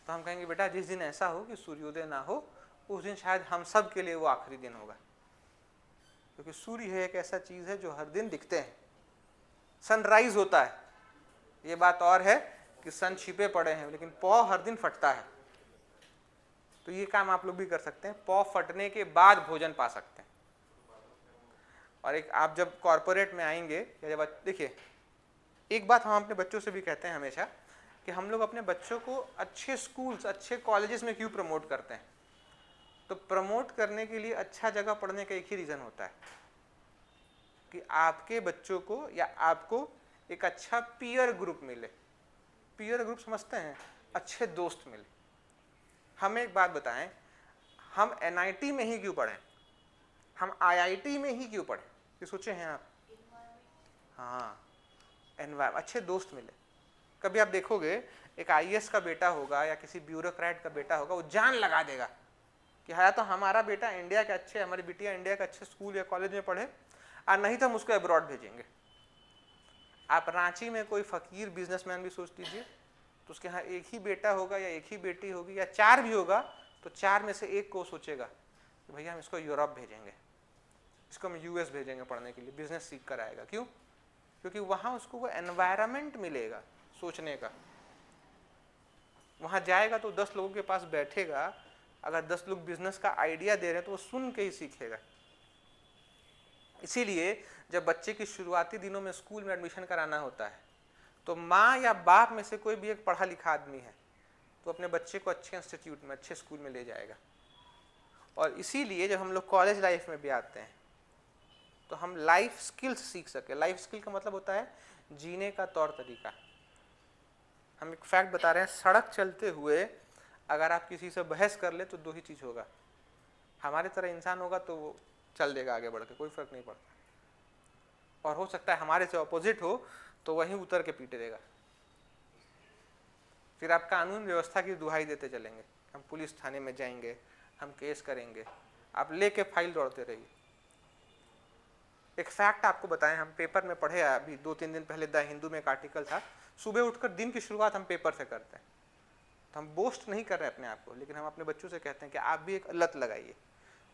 तो हम कहेंगे बेटा जिस दिन ऐसा हो कि सूर्योदय ना हो, उस दिन शायद हम सब के लिए वो आखिरी दिन होगा, क्योंकि सूर्य है एक ऐसा चीज़ है जो हर दिन दिखते हैं, सनराइज होता है। ये बात और है कि सन छिपे पड़े हैं, लेकिन पौ हर दिन फटता है। तो ये काम आप लोग भी कर सकते हैं, पौ फटने के बाद भोजन पा सकते हैं। और एक आप जब कॉर्पोरेट में आएंगे, या जब देखिए, एक बात हम अपने बच्चों से भी कहते हैं हमेशा, कि हम लोग अपने बच्चों को अच्छे स्कूल्स, अच्छे कॉलेजेस में क्यों प्रमोट करते हैं? तो प्रमोट करने के लिए अच्छा जगह पढ़ने का एक ही रीज़न होता है कि आपके बच्चों को या आपको एक अच्छा पीयर ग्रुप मिले। पीयर ग्रुप समझते हैं? अच्छे दोस्त मिले। हमें एक बात बताएं, हम NIT में ही क्यों पढ़ें, हम IIT में ही क्यों पढ़ें? ये सोचे हैं आप? हाँ, अच्छे दोस्त मिले। कभी आप देखोगे एक IAS का बेटा होगा या किसी ब्यूरोक्रेट का बेटा होगा, वो जान लगा देगा कि हाँ तो हमारा बेटा इंडिया के अच्छे, हमारी बिटिया इंडिया के अच्छे स्कूल या कॉलेज में पढ़े, और नहीं तो हम उसको अब्रॉड भेजेंगे। आप रांची में कोई फकीर बिजनेसमैन भी सोच लीजिए, तो उसके यहाँ एक ही बेटा होगा या एक ही बेटी होगी या 4 भी होगा, तो 4 में से एक को सोचेगा कि भैया हम इसको यूरोप भेजेंगे, इसको हम US भेजेंगे पढ़ने के लिए, बिजनेस सीख कर आएगा। क्यों? क्योंकि वहाँ उसको वो एनवायरनमेंट मिलेगा सोचने का। वहाँ जाएगा तो 10 लोगों के पास बैठेगा, अगर 10 लोग बिजनेस का आइडिया दे रहे हैं तो वो सुन के ही सीखेगा। इसीलिए जब बच्चे की शुरुआती दिनों में स्कूल में एडमिशन कराना होता है, तो माँ या बाप में से कोई भी एक पढ़ा लिखा आदमी है तो अपने बच्चे को अच्छे इंस्टीट्यूट में, अच्छे स्कूल में ले जाएगा। और इसीलिए जब हम लोग कॉलेज लाइफ में भी आते हैं तो हम लाइफ स्किल्स सीख सके। लाइफ स्किल का मतलब होता है जीने का तौर तरीका। हम एक फैक्ट बता रहे हैं, सड़क चलते हुए अगर आप किसी से बहस कर ले तो 2 ही चीज़ होगा, हमारे तरह इंसान होगा तो वो चल देगा आगे बढ़ के, कोई फर्क नहीं पड़ता, और हो सकता है हमारे से अपोजिट हो तो वहीं उतर के पीटे देगा। फिर आप कानून व्यवस्था की दुहाई देते चलेंगे, हम पुलिस थाने में जाएंगे, हम केस करेंगे, आप लेके फाइल दौड़ते रहिए। एक फैक्ट आपको बताएं, हम पेपर में पढ़े, अभी 2-3 दिन पहले द हिंदू में एक आर्टिकल था, सुबह उठकर दिन की शुरुआत हम पेपर से करते हैं। तो हम बोस्ट नहीं कर रहे हैं अपने आप को, लेकिन हम अपने बच्चों से कहते हैं कि आप भी एक लत लगाइए,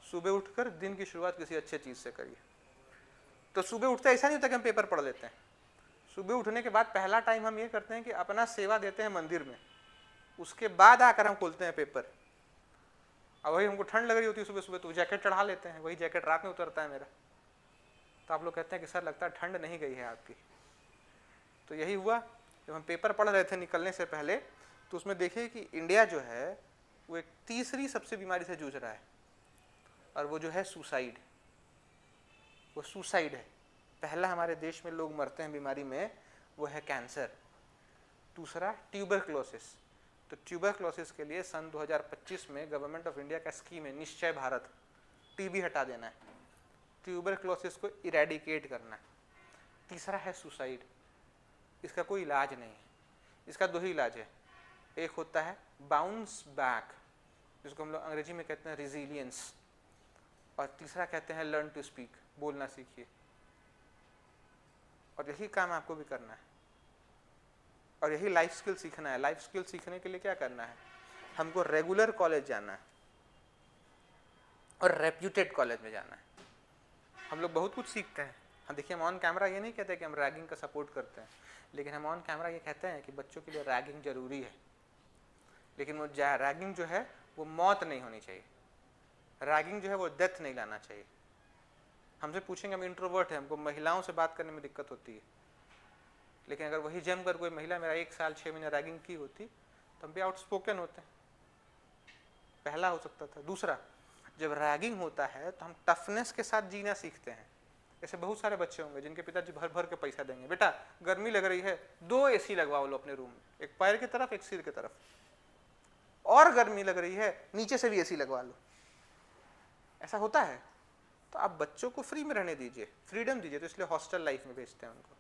सुबह उठकर दिन की शुरुआत किसी अच्छे चीज़ से करिए। तो सुबह उठते ऐसा नहीं होता कि हम पेपर पढ़ लेते हैं, सुबह उठने के बाद पहला टाइम हम ये करते हैं कि अपना सेवा देते हैं मंदिर में, उसके बाद आकर हम खोलते हैं पेपर। और वही हमको ठंड लग रही होती है सुबह सुबह, तो जैकेट चढ़ा लेते हैं, वही जैकेट रात में उतरता है मेरा। तो आप लोग कहते हैं कि सर लगता है ठंड नहीं गई है आपकी। तो यही हुआ जब हम पेपर पढ़ रहे थे निकलने से पहले, तो उसमें देखिए कि इंडिया जो है वो एक तीसरी सबसे बीमारी से जूझ रहा है, और वो जो है सुसाइड। वो सुसाइड है। पहला हमारे देश में लोग मरते हैं बीमारी में, वो है कैंसर। दूसरा ट्यूबरक्लोसिस। तो ट्यूबरक्लोसिस के लिए सन 2025 में गवर्नमेंट ऑफ इंडिया का स्कीम है निश्चय भारत, टीबी हटा देना है, ट्यूबरक्लोसिस को इरेडिकेट करना है। तीसरा है सुसाइड। इसका कोई इलाज नहीं है, इसका दो ही इलाज है। एक होता है बाउंस बैक, जिसको हम लोग अंग्रेजी में कहते हैं रिजिलियंस, और तीसरा कहते हैं लर्न टू स्पीक, बोलना सीखिए। और यही काम आपको भी करना है, और यही लाइफ स्किल सीखना है। लाइफ स्किल सीखने के लिए क्या करना है, हमको रेगुलर कॉलेज जाना है और रेप्यूटेड कॉलेज में जाना है। हम लोग बहुत कुछ सीखते हैं। हम देखिए, हम ऑन कैमरा ये नहीं कहते कि हम रैगिंग का सपोर्ट करते हैं, लेकिन हम ऑन कैमरा ये कहते हैं कि बच्चों के लिए रैगिंग जरूरी है। लेकिन वो रैगिंग जो है वो मौत नहीं होनी चाहिए। रैगिंग जो है वो डेथ नहीं लाना चाहिए। हमसे पूछेंगे, हम इंट्रोवर्ट हैं, हमको महिलाओं से बात करने में दिक्कत होती है, लेकिन अगर वही जमकर कोई महिला मेरा 1 साल 6 महीने रैगिंग की होती तो हम भी आउटस्पोकन होते हैं। पहला हो सकता था। दूसरा, जब रैगिंग होता है तो हम टफनेस के साथ जीना सीखते हैं। ऐसे बहुत सारे बच्चे होंगे जिनके पिताजी भर भर के पैसा देंगे, बेटा गर्मी लग रही है 2 एसी लगवाओ लो अपने रूम में, एक पैर की तरफ एक सिर की तरफ, और गर्मी लग रही है नीचे से भी एसी लगवा लो। ऐसा होता है। तो आप बच्चों को फ्री में रहने दीजिए, फ्रीडम दीजिए, तो इसलिए हॉस्टल लाइफ में भेजते हैं उनको।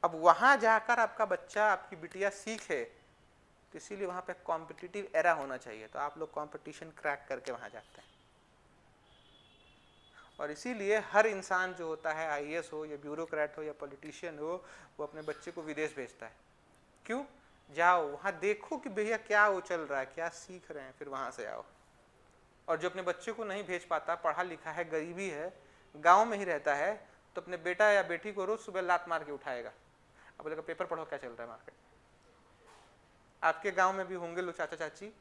अब वहां जाकर आपका बच्चा, आपकी बिटिया सीखे, तो इसीलिए वहां पे कॉम्पिटिटिव एरा होना चाहिए। तो आप लोग कंपटीशन क्रैक करके वहां जाते हैं, और इसीलिए हर इंसान जो होता है, आईएएस हो या ब्यूरोक्रेट हो या पॉलिटिशियन हो, वो अपने बच्चे को विदेश भेजता है। क्यों? जाओ वहाँ देखो कि भैया क्या वो चल रहा है, क्या सीख रहे हैं, फिर वहाँ से आओ। और जो अपने बच्चे को नहीं भेज पाता, पढ़ा लिखा है, गरीबी है, गाँव में ही रहता है, तो अपने बेटा या बेटी को रोज सुबह लात मार के उठाएगा। अब बोलेगा पेपर पढ़ो क्या चल रहा है मार्केट में। आपके गाँव में भी होंगे लोग, चाचा चाची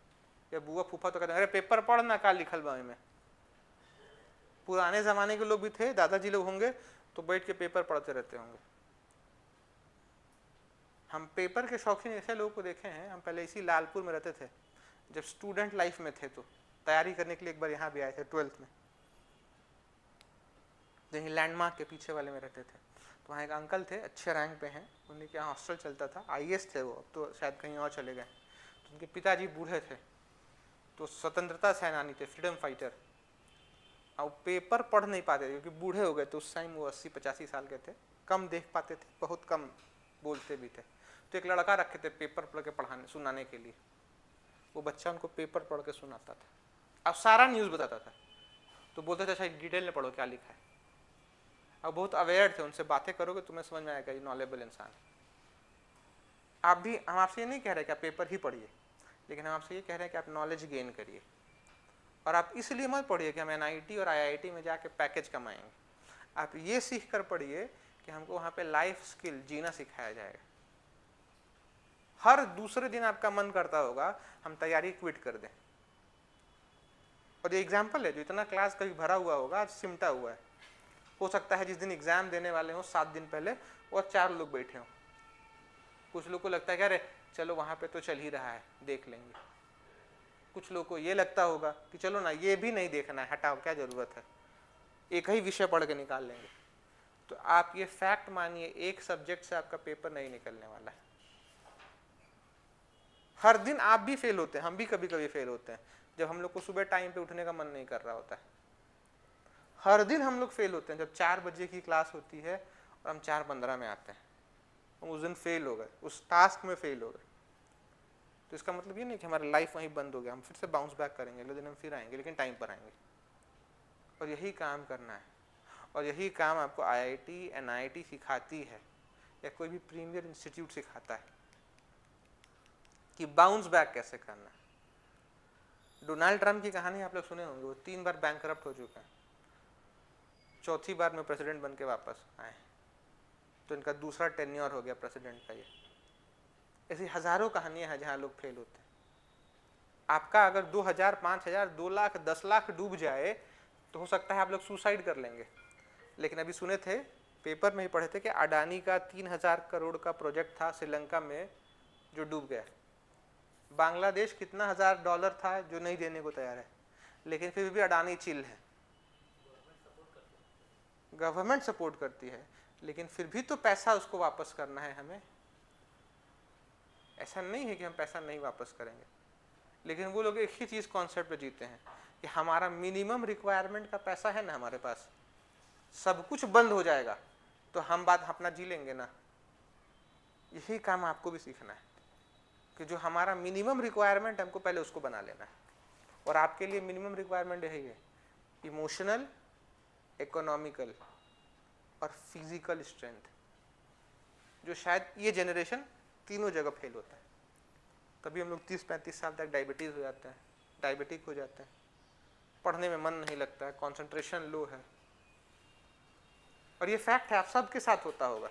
या बुआ फूफा, तो कहते हैं अरे पेपर पढ़ना का लिखल बा में। पुराने जमाने के लोग भी थे, दादाजी लोग होंगे तो बैठ के पेपर पढ़ते रहते होंगे। हम पेपर के शौकीन ऐसे लोगों को देखे हैं। हम पहले इसी लालपुर में रहते थे, जब स्टूडेंट लाइफ में थे, तो तैयारी करने के लिए एक बार यहाँ भी आए थे 12th में, यहीं लैंडमार्क के पीछे वाले में रहते थे। तो वहाँ एक अंकल थे, अच्छे रैंक पे हैं, उन्हीं के यहाँ हॉस्टल चलता था, आईएएस थे वो, अब तो शायद कहीं और चले गए। तो उनके पिताजी बूढ़े थे, तो स्वतंत्रता सेनानी थे, फ्रीडम फाइटर। और पेपर पढ़ नहीं पाते थे क्योंकि बूढ़े हो गए, तो उस टाइम वो 80-85 साल के थे, कम देख पाते थे, बहुत कम बोलते भी थे। तो एक लड़का रखे थे पेपर पढ़ के पढ़ाने सुनाने के लिए। वो बच्चा उनको पेपर पढ़ के सुनाता था, अब सारा न्यूज़ बताता था। तो बोलते थे अच्छा डिटेल में पढ़ो क्या लिखा है। अब बहुत अवेयर थे, उनसे बातें करोगे तुम्हें समझ में आएगा ये नॉलेबल इंसान। आप भी, हम आपसे ये नहीं कह रहे कि आप पेपर ही पढ़िए, लेकिन हम आपसे ये कह रहे हैं कि आप नॉलेज गेन करिए। और आप इसलिए मत पढ़िए कि हम एनआईटी और आईआईटी में जाके पैकेज कमाएंगे। आप ये सीख कर पढ़िए कि हमको वहाँ पे लाइफ स्किल जीना सिखाया जाएगा। हर दूसरे दिन आपका मन करता होगा हम तैयारी क्विट कर दें। और ये एग्जाम्पल है, जो इतना क्लास कभी भरा हुआ होगा आज सिमटा हुआ है। हो सकता है जिस दिन एग्जाम देने वाले हो 7 दिन पहले और 4 लोग बैठे हों। कुछ लोग को लगता है कि अरे चलो वहाँ पे तो चल ही रहा है, देख लेंगे। कुछ लोग को ये लगता होगा कि चलो ना ये भी नहीं देखना है, हटाओ क्या जरूरत है, एक ही विषय पढ़ के निकाल लेंगे। तो आप ये फैक्ट मानिए, एक सब्जेक्ट से आपका पेपर नहीं निकलने वाला है। हर दिन आप भी फेल होते हैं, हम भी कभी कभी फेल होते हैं, जब हम लोग को सुबह टाइम पे उठने का मन नहीं कर रहा होता है। हर दिन हम लोग फेल होते हैं, जब 4 बजे की क्लास होती है और हम 4:15 में आते हैं, हम उस दिन फेल हो गए, उस टास्क में फेल हो गए। तो इसका मतलब ये नहीं कि हमारा लाइफ वहीं बंद हो गया, हम फिर से बाउंस बैक करेंगे, अगले दिन हम फिर आएंगे, लेकिन टाइम पर आएंगे। और यही काम करना है, और यही काम आपको आईआईटी एनआईटी सिखाती है, या कोई भी प्रीमियर इंस्टीट्यूट सिखाता है कि बाउंस बैक कैसे करना है। डोनाल्ड ट्रंप की कहानी आप लोग सुने होंगे, वो 3 बार बैंकरप्ट हो चुके हैं, 4थी बार में प्रेसिडेंट बन के वापस आए, तो इनका दूसरा टेन्योर हो गया प्रेसिडेंट का। ये ऐसी हजारों कहानियां हैं जहां लोग फेल होते हैं। आपका अगर 2000, 5000, 2 लाख, 10 लाख डूब जाए तो हो सकता है आप लोग सुसाइड कर लेंगे। लेकिन अभी सुने थे पेपर में ही पढ़े थे कि अडानी का 3000 करोड़ का प्रोजेक्ट था श्रीलंका में जो डूब गया। बांग्लादेश कितना $1000 था जो नहीं देने को तैयार है, लेकिन फिर भी अडानी चिल है। गवर्नमेंट सपोर्ट करती है, लेकिन फिर भी तो पैसा उसको वापस करना है हमें। ऐसा नहीं है कि हम पैसा नहीं वापस करेंगे, लेकिन वो लोग एक ही चीज कॉन्सेप्ट पे जीते हैं कि हमारा मिनिमम रिक्वायरमेंट का पैसा है ना हमारे पास, सब कुछ बंद हो जाएगा तो हम बात अपना जी लेंगे ना। यही काम आपको भी सीखना है कि जो हमारा मिनिमम रिक्वायरमेंट हमको पहले उसको बना लेना है। और आपके लिए मिनिमम रिक्वायरमेंट यही है, इमोशनल, इकोनॉमिकल और फिजिकल स्ट्रेंथ, जो शायद ये जनरेशन तीनों जगह फेल होता है। तभी हम लोग 30-35 साल तक डायबिटीज हो जाते हैं, डायबिटिक हो जाते हैं, पढ़ने में मन नहीं लगता है, कंसंट्रेशन लो है। और ये फैक्ट है, आप सबके साथ होता होगा।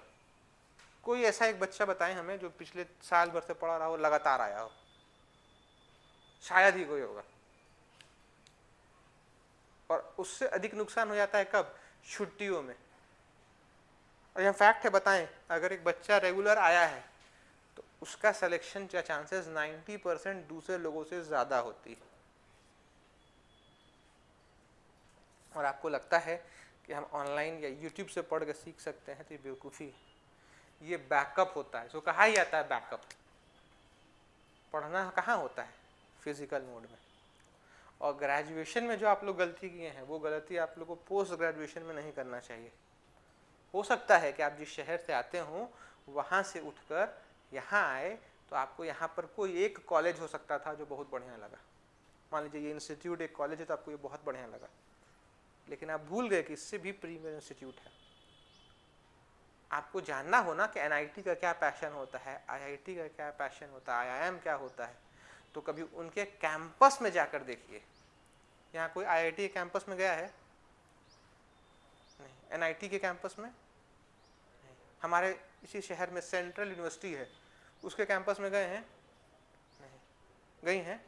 कोई ऐसा एक बच्चा बताएं हमें जो पिछले साल भर से पढ़ा रहा हो, लगातार आया हो, शायद ही कोई होगा। और उससे अधिक नुकसान हो जाता है कब? छुट्टियों में। और यह फैक्ट है, बताएं अगर एक बच्चा रेगुलर आया है तो उसका सिलेक्शन का चांसेस 90% दूसरे लोगों से ज्यादा होती है। और आपको लगता है कि हम ऑनलाइन या यूट्यूब से पढ़ के सीख सकते हैं, तो ये बेवकूफ़ी है। ये बैकअप होता है, जो कहा ही जाता है बैकअप। पढ़ना कहाँ होता है? फिजिकल मोड में। और ग्रेजुएशन में जो आप लोग गलती किए हैं, वो गलती आप लोग को पोस्ट ग्रेजुएशन में नहीं करना चाहिए। हो सकता है कि आप जिस शहर से आते हो वहाँ से उठकर यहाँ आए तो आपको यहाँ पर कोई एक कॉलेज हो सकता था जो बहुत बढ़िया लगा। मान लीजिए ये इंस्टीट्यूट एक कॉलेज है तो आपको ये बहुत बढ़िया लगा, लेकिन आप भूल गए कि इससे भी प्रीमियर इंस्टीट्यूट है। आपको जानना हो ना कि एनआईटी का क्या पैशन होता है, आईआईटी का क्या पैशन होता है, आईआईएम क्या होता है, तो कभी उनके कैंपस में जाकर देखिए। यहाँ कोई आईआईटी के कैंपस में गया है? नहीं। एनआईटी के कैंपस में? नहीं। हमारे इसी शहर में सेंट्रल यूनिवर्सिटी है, उसके कैंपस में गए हैं? नहीं। गई हैं?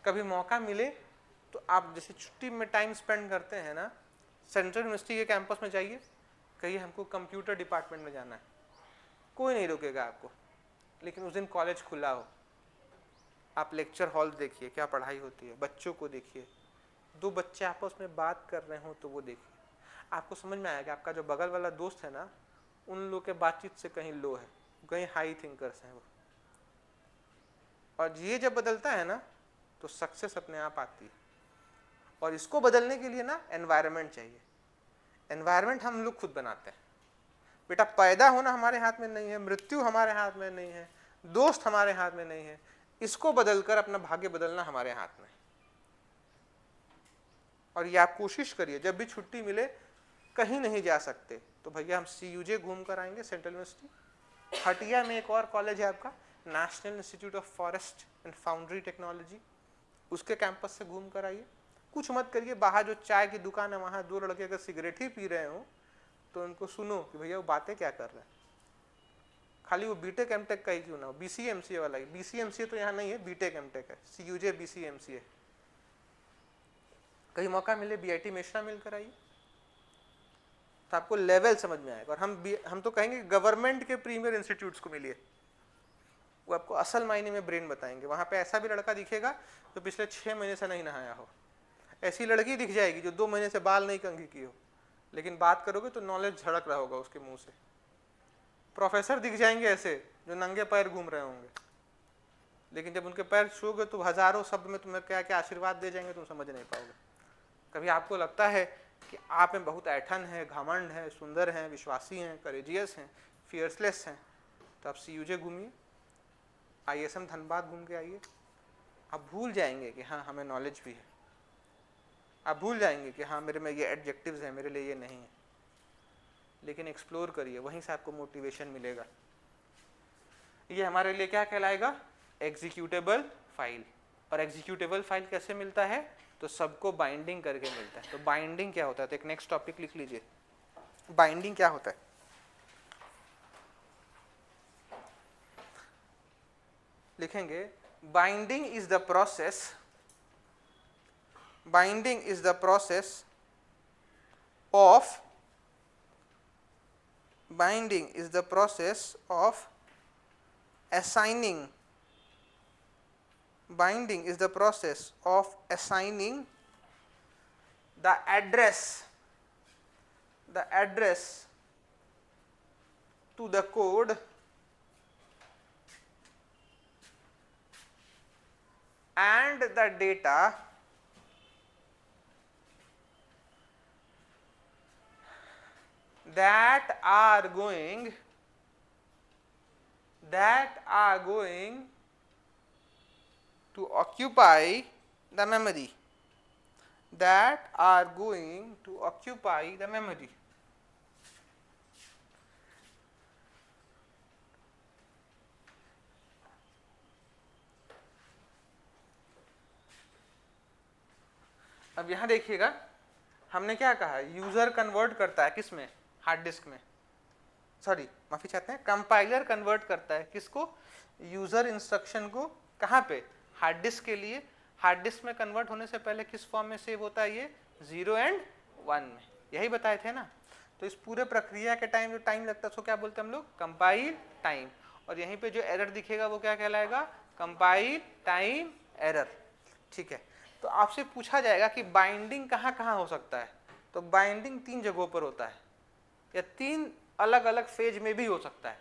कभी मौका मिले तो आप जैसे छुट्टी में टाइम स्पेंड करते हैं ना, सेंट्रल यूनिवर्सिटी के कैंपस में जाइए, कहिए हमको कंप्यूटर डिपार्टमेंट में जाना है, कोई नहीं रोकेगा आपको। लेकिन उस दिन कॉलेज खुला हो, आप लेक्चर हॉल देखिए, क्या पढ़ाई होती है, बच्चों को देखिए, दो बच्चे आपस में बात कर रहे हो तो वो देखिए, आपको समझ में आएगा आपका जो बगल वाला दोस्त है ना, उन लोग के बातचीत से कहीं लो है, कहीं हाई थिंकर्स हैं वो। और ये जब बदलता है ना तो सक्सेस अपने आप आती है। और इसको बदलने के लिए ना एनवायरनमेंट चाहिए। एनवायरनमेंट हम लोग खुद बनाते हैं बेटा। पैदा होना हमारे हाथ में नहीं है, मृत्यु हमारे हाथ में नहीं है, दोस्त हमारे हाथ में नहीं है। इसको बदलकर अपना भाग्य बदलना हमारे हाथ में। और ये आप कोशिश करिए, जब भी छुट्टी मिले, कहीं नहीं जा सकते तो भैया हम सीयूजे घूम कर आएंगे, सेंट्रल यूनिवर्सिटी। हटिया में एक और कॉलेज है आपका, national institute of forest and foundry technology, उसके कैंपस से घूम कर आइए। कुछ मत करिए, बाहर जो चाय की दुकान है वहाँ दो लड़के अगर सिगरेट ही पी रहे हो तो उनको सुनो कि भैया वो बातें क्या कर रहे हैं। खाली वो बीटेक एमटेक का ही क्यों ना हो, बीसीएमसीए वाला ही। बीसीएमसीए तो यहाँ नहीं है, बीटेक एमटेक है, सीयूजे बीसीएमसीए। कहीं मौका मिले बीआईटी मेषरा मिलकर आइए तो आपको लेवल समझ में आएगा। और हम तो कहेंगे गवर्नमेंट के प्रीमियर इंस्टीट्यूट्स को मिलिए, वो आपको असल मायने में ब्रेन बताएंगे। वहाँ पे ऐसा भी लड़का दिखेगा जो पिछले 6 महीने से नहीं नहाया हो, ऐसी लड़की दिख जाएगी जो 2 महीने से बाल नहीं कंघी की हो, लेकिन बात करोगे तो नॉलेज झड़क रहा होगा उसके मुंह से। प्रोफेसर दिख जाएंगे ऐसे जो नंगे पैर घूम रहे होंगे, लेकिन जब उनके पैर छूओगे तो हजारों शब्द में तुम्हें क्या क्या आशीर्वाद दे जाएंगे, तुम समझ नहीं पाओगे। कभी आपको लगता है कि आप में बहुत ऐठन है, घमंड है, सुंदर हैं, विश्वासी हैं, करेजियस हैं, फियर्सलेस हैं, तो आप सीयूजे घूमिए, आईएसएम धनबाद घूम के आइए। आप भूल जाएंगे कि हाँ हमें नॉलेज भी है। आप भूल जाएंगे कि हाँ मेरे में ये एडजेक्टिव्स हैं, मेरे लिए ये नहीं है। लेकिन एक्सप्लोर करिए, वहीं से आपको मोटिवेशन मिलेगा। ये हमारे लिए क्या कहलाएगा? Executable file. और एग्जीक्यूटेबल फाइल कैसे मिलता है? तो सबको बाइंडिंग करके मिलता है। तो बाइंडिंग क्या होता है? तो एक नेक्स्ट टॉपिक लिख लीजिए, बाइंडिंग क्या होता है। लिखेंगे binding is the process of binding is the process of assigning binding is the process of assigning the address to the code and the data that are going to occupy the memory अब यहां देखिएगा हमने क्या कहा, user convert करता है किस में, हार्ड डिस्क में, सॉरी माफी चाहते हैं, कंपाइलर कन्वर्ट करता है किसको, यूजर इंस्ट्रक्शन को, कहाँ पे, हार्ड डिस्क के लिए। हार्ड डिस्क में कन्वर्ट होने से पहले किस फॉर्म में सेव होता है, ये 0 और 1 में, यही बताए थे ना। तो इस पूरे प्रक्रिया के टाइम जो टाइम लगता है उसको क्या बोलते हैं हम लोग, कंपाइल टाइम। और यहीं पे जो एरर दिखेगा वो क्या कहलाएगा, कंपाइल टाइम एरर। ठीक है, तो आपसे पूछा जाएगा कि बाइंडिंग कहाँ कहाँ हो सकता है, तो बाइंडिंग 3 जगहों पर होता है या 3 अलग अलग फेज में भी हो सकता है।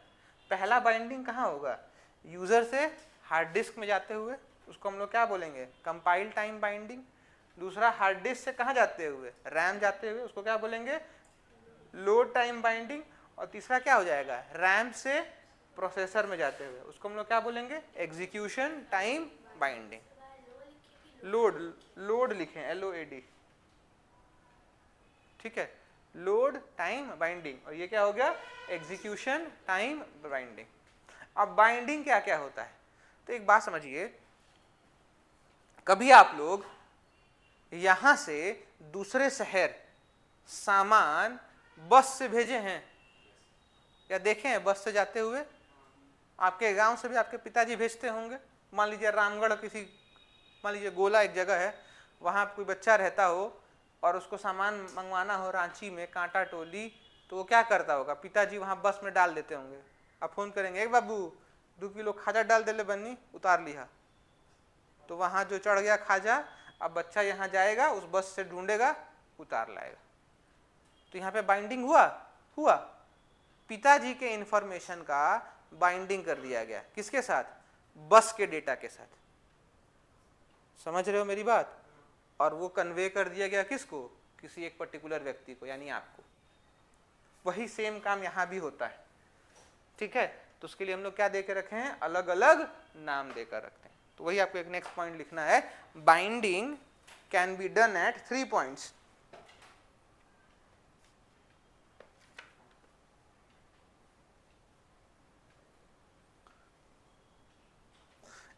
पहला बाइंडिंग कहाँ होगा, यूजर से हार्ड डिस्क में जाते हुए, उसको हम लोग क्या बोलेंगे, कंपाइल टाइम बाइंडिंग। दूसरा हार्ड डिस्क से कहाँ जाते हुए, रैम जाते हुए, उसको क्या बोलेंगे, लोड टाइम बाइंडिंग। और तीसरा क्या हो जाएगा, रैम से प्रोसेसर में जाते हुए, उसको हम लोग क्या बोलेंगे, एग्जीक्यूशन टाइम बाइंडिंग। लोड लिखें, LOAD, ठीक है, लोड टाइम बाइंडिंग। और ये क्या हो गया, एग्जीक्यूशन टाइम बाइंडिंग। अब बाइंडिंग क्या क्या होता है, तो एक बात समझिए, कभी आप लोग यहां से दूसरे शहर सामान बस से भेजे हैं या देखे हैं, बस से जाते हुए, आपके गांव से भी आपके पिताजी भेजते होंगे। मान लीजिए रामगढ़ किसी, मान लीजिए गोला एक जगह है, वहाँ कोई बच्चा रहता हो और उसको सामान मंगवाना हो रांची में, कांटा टोली, तो वो क्या करता होगा, पिताजी वहाँ बस में डाल देते होंगे। आप फोन करेंगे, एक बाबू 2 किलो खाजा डाल दे ले बन्नी, उतार लिया, तो वहाँ जो चढ़ गया खाजा, अब बच्चा यहाँ जाएगा, उस बस से ढूंढेगा, उतार लाएगा। तो यहाँ पे बाइंडिंग हुआ, पिताजी के इंफॉर्मेशन का बाइंडिंग कर दिया गया, किसके साथ, बस के डेटा के साथ। समझ रहे हो मेरी बात। और वो कन्वे कर दिया गया किसको, किसी एक पर्टिकुलर व्यक्ति को, यानी आपको। वही सेम काम यहाँ भी होता है, ठीक है। तो उसके लिए हम लोग क्या दे के रखे हैं, अलग अलग नाम देकर रखते हैं। तो वही आपको एक नेक्स्ट पॉइंट लिखना है, binding can be done at 3 points.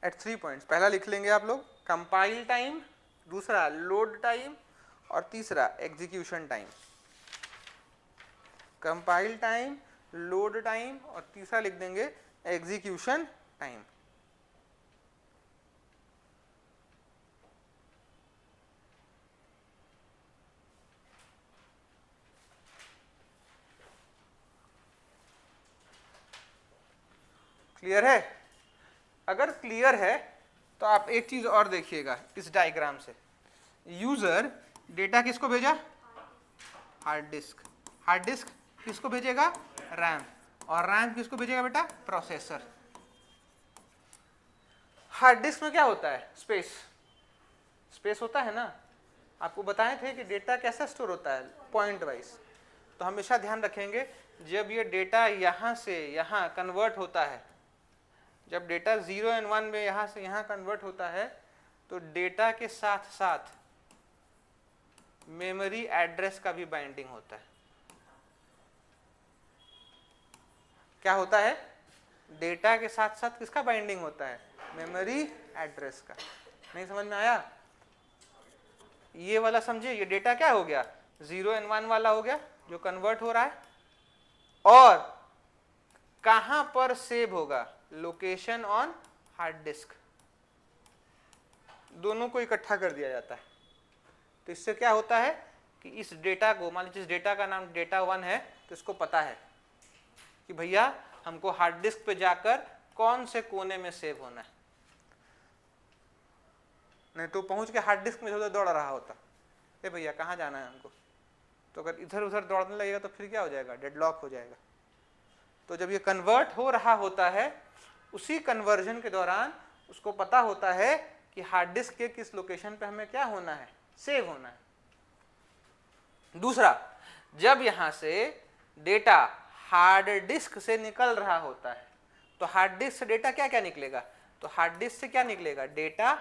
At 3 points. पहला लिख लेंगे आप लोग, कंपाइल टाइम, दूसरा लोड टाइम, और तीसरा execution time. Compile time, load time, और तीसरा लिख देंगे एग्जीक्यूशन टाइम। क्लियर है। अगर क्लियर है तो आप एक चीज और देखिएगा इस डायग्राम से, यूजर डेटा किसको भेजा, हार्ड डिस्क, हार्ड डिस्क किसको भेजेगा, रैम, और रैम किसको भेजेगा बेटा, प्रोसेसर। हार्ड डिस्क में क्या होता है, स्पेस होता है ना। आपको बताए थे कि डेटा कैसे स्टोर होता है, पॉइंट वाइज। तो हमेशा ध्यान रखेंगे, जब ये डेटा यहाँ से यहाँ कन्वर्ट होता है, जब डेटा 0 और 1 में यहाँ से यहाँ कन्वर्ट होता है, तो डेटा के साथ साथ मेमोरी एड्रेस का भी बाइंडिंग होता है। क्या होता है, डेटा के साथ साथ किसका बाइंडिंग होता है, मेमोरी एड्रेस का। नहीं समझ में आया, ये वाला समझिए, ये डेटा क्या हो गया, 0 और 1 वाला हो गया जो कन्वर्ट हो रहा है, और कहां पर सेव होगा, लोकेशन ऑन हार्ड डिस्क, दोनों को इकट्ठा कर दिया जाता है। तो इससे क्या होता है कि इस डेटा को, मान लीजिए इस डेटा का नाम डेटा 1 है, तो इसको पता है कि भैया हमको हार्ड डिस्क पे जाकर कौन से कोने में सेव होना है, नहीं तो पहुंच के हार्ड डिस्क में इधर दौड़ रहा होता, ए भैया कहाँ जाना है हमको, तो अगर इधर उधर दौड़ने लगेगा तो फिर क्या हो जाएगा, डेडलॉक हो जाएगा। तो जब ये कन्वर्ट हो रहा होता है, उसी कन्वर्जन के दौरान उसको पता होता है कि हार्ड डिस्क के किस लोकेशन पे हमें क्या होना है, सेव होना है। दूसरा, जब यहां से डेटा हार्ड डिस्क से निकल रहा होता है, तो हार्ड डिस्क से डेटा क्या क्या निकलेगा, तो हार्ड डिस्क से क्या निकलेगा, data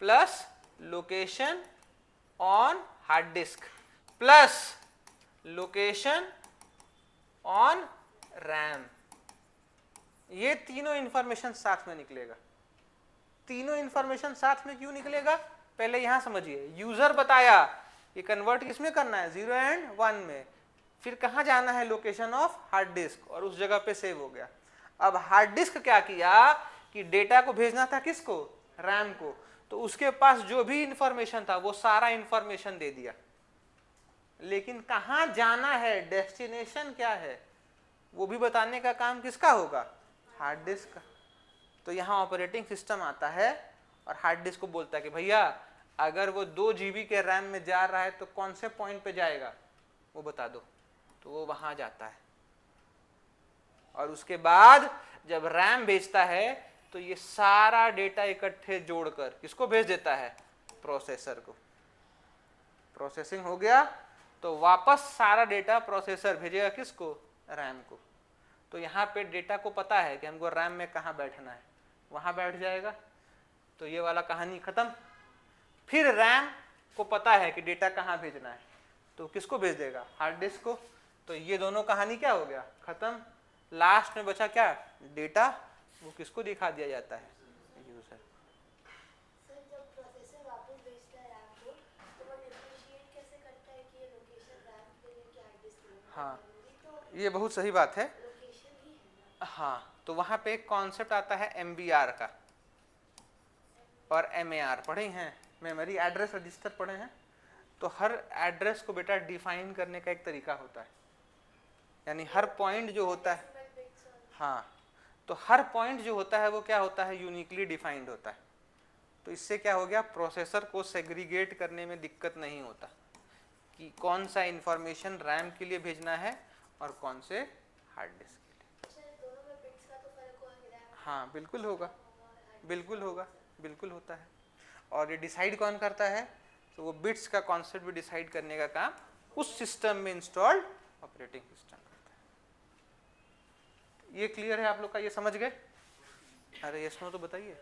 plus location on hard disk plus location on RAM, ये तीनों इंफॉर्मेशन साथ में निकलेगा। तीनों इंफॉर्मेशन साथ में क्यों निकलेगा, पहले यहां समझिए। यूजर बताया ये कन्वर्ट किसमें करना है, 0 एंड 1 में, फिर कहां जाना है, लोकेशन ऑफ हार्ड डिस्क, और उस जगह पे सेव हो गया। अब हार्ड डिस्क क्या किया कि डेटा को भेजना था किसको, रैम को, तो उसके पास जो भी इंफॉर्मेशन था वो सारा इंफॉर्मेशन दे दिया, लेकिन कहां जाना है, डेस्टिनेशन क्या है, वो भी बताने का काम किसका होगा, हार्ड डिस्क का। तो यहाँ ऑपरेटिंग सिस्टम आता है और हार्ड डिस्क को बोलता है कि भैया अगर वो 2 GB के रैम में जा रहा है तो कौन से पॉइंट पे जाएगा वो बता दो, तो वो वहां जाता है। और उसके बाद जब रैम भेजता है तो ये सारा डेटा इकट्ठे जोड़कर किसको भेज देता है, प्रोसेसर को। प्रोसेसिंग हो गया तो वापस सारा डेटा प्रोसेसर भेजेगा किसको, रैम को। तो यहाँ पे डेटा को पता है कि हमको रैम में कहाँ बैठना है, वहां बैठ जाएगा। तो ये वाला कहानी खत्म। फिर रैम को पता है कि डेटा कहाँ भेजना है, तो किसको भेज देगा, हार्ड डिस्क को। तो ये दोनों कहानी क्या हो गया, खत्म। लास्ट में बचा क्या, डेटा, वो किसको दिखा दिया जाता है, यूजर। सर जब प्रोसेसर वापस भेजता है रैम को, तो वो डिफरेंशिएट कैसे करता है कि ये लोकेशन रैम पे है कि हार्ड डिस्क पे है? हाँ, तो ये बहुत सही बात है। लोकेशन ही है ना। हाँ, तो वहां पे एक कॉन्सेप्ट आता है MBR का और MAR, पढ़े हैं, मेमोरी एड्रेस रजिस्टर पढ़े हैं। तो हर एड्रेस को बेटा डिफाइन करने का एक तरीका होता है, यानी हर पॉइंट जो होता है, हाँ, तो हर पॉइंट जो होता है वो क्या होता है, यूनिकली डिफाइंड होता है। तो इससे क्या हो गया, प्रोसेसर को सेग्रीगेट करने में दिक्कत नहीं होता कि कौन सा इंफॉर्मेशन रैम के लिए भेजना है और कौन से हार्ड डिस्क के लिए। दोनों में बिट्स का तो फर्क होगा, हाँ बिल्कुल होगा, बिल्कुल होगा, बिल्कुल होता है। और ये डिसाइड कौन करता है, तो वो बिट्स का कॉन्सेप्ट भी डिसाइड करने का काम उस सिस्टम में इंस्टॉल्ड ऑपरेटिंग सिस्टम करता है। ये क्लियर है आप लोग का, ये समझ गए? अरे यस नो तो बताइए,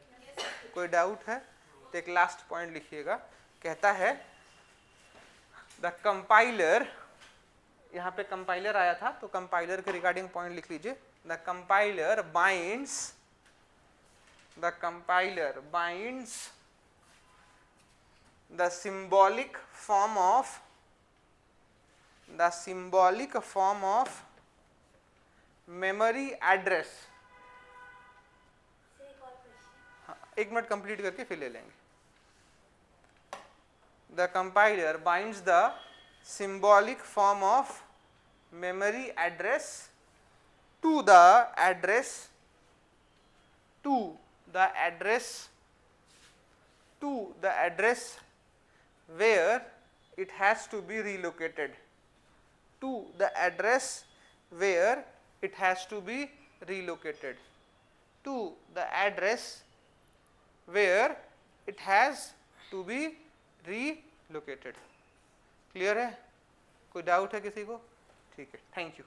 कोई डाउट है तो एक लास्ट पॉइंट लिखिएगा। कहता है द कंपाइलर, यहाँ पे कंपाइलर आया था तो कंपाइलर के रिगार्डिंग पॉइंट लिख लीजिए। The compiler binds the symbolic form of memory address। हाँ, 1 मिनट कंप्लीट करके फिर ले लेंगे। The compiler binds the symbolic form of memory address to the address where it has to be relocated, to the address where it has to be relocated, to the address where it has to be relocated। Clear है? कोई doubt है किसी को? ठीक है, thank you.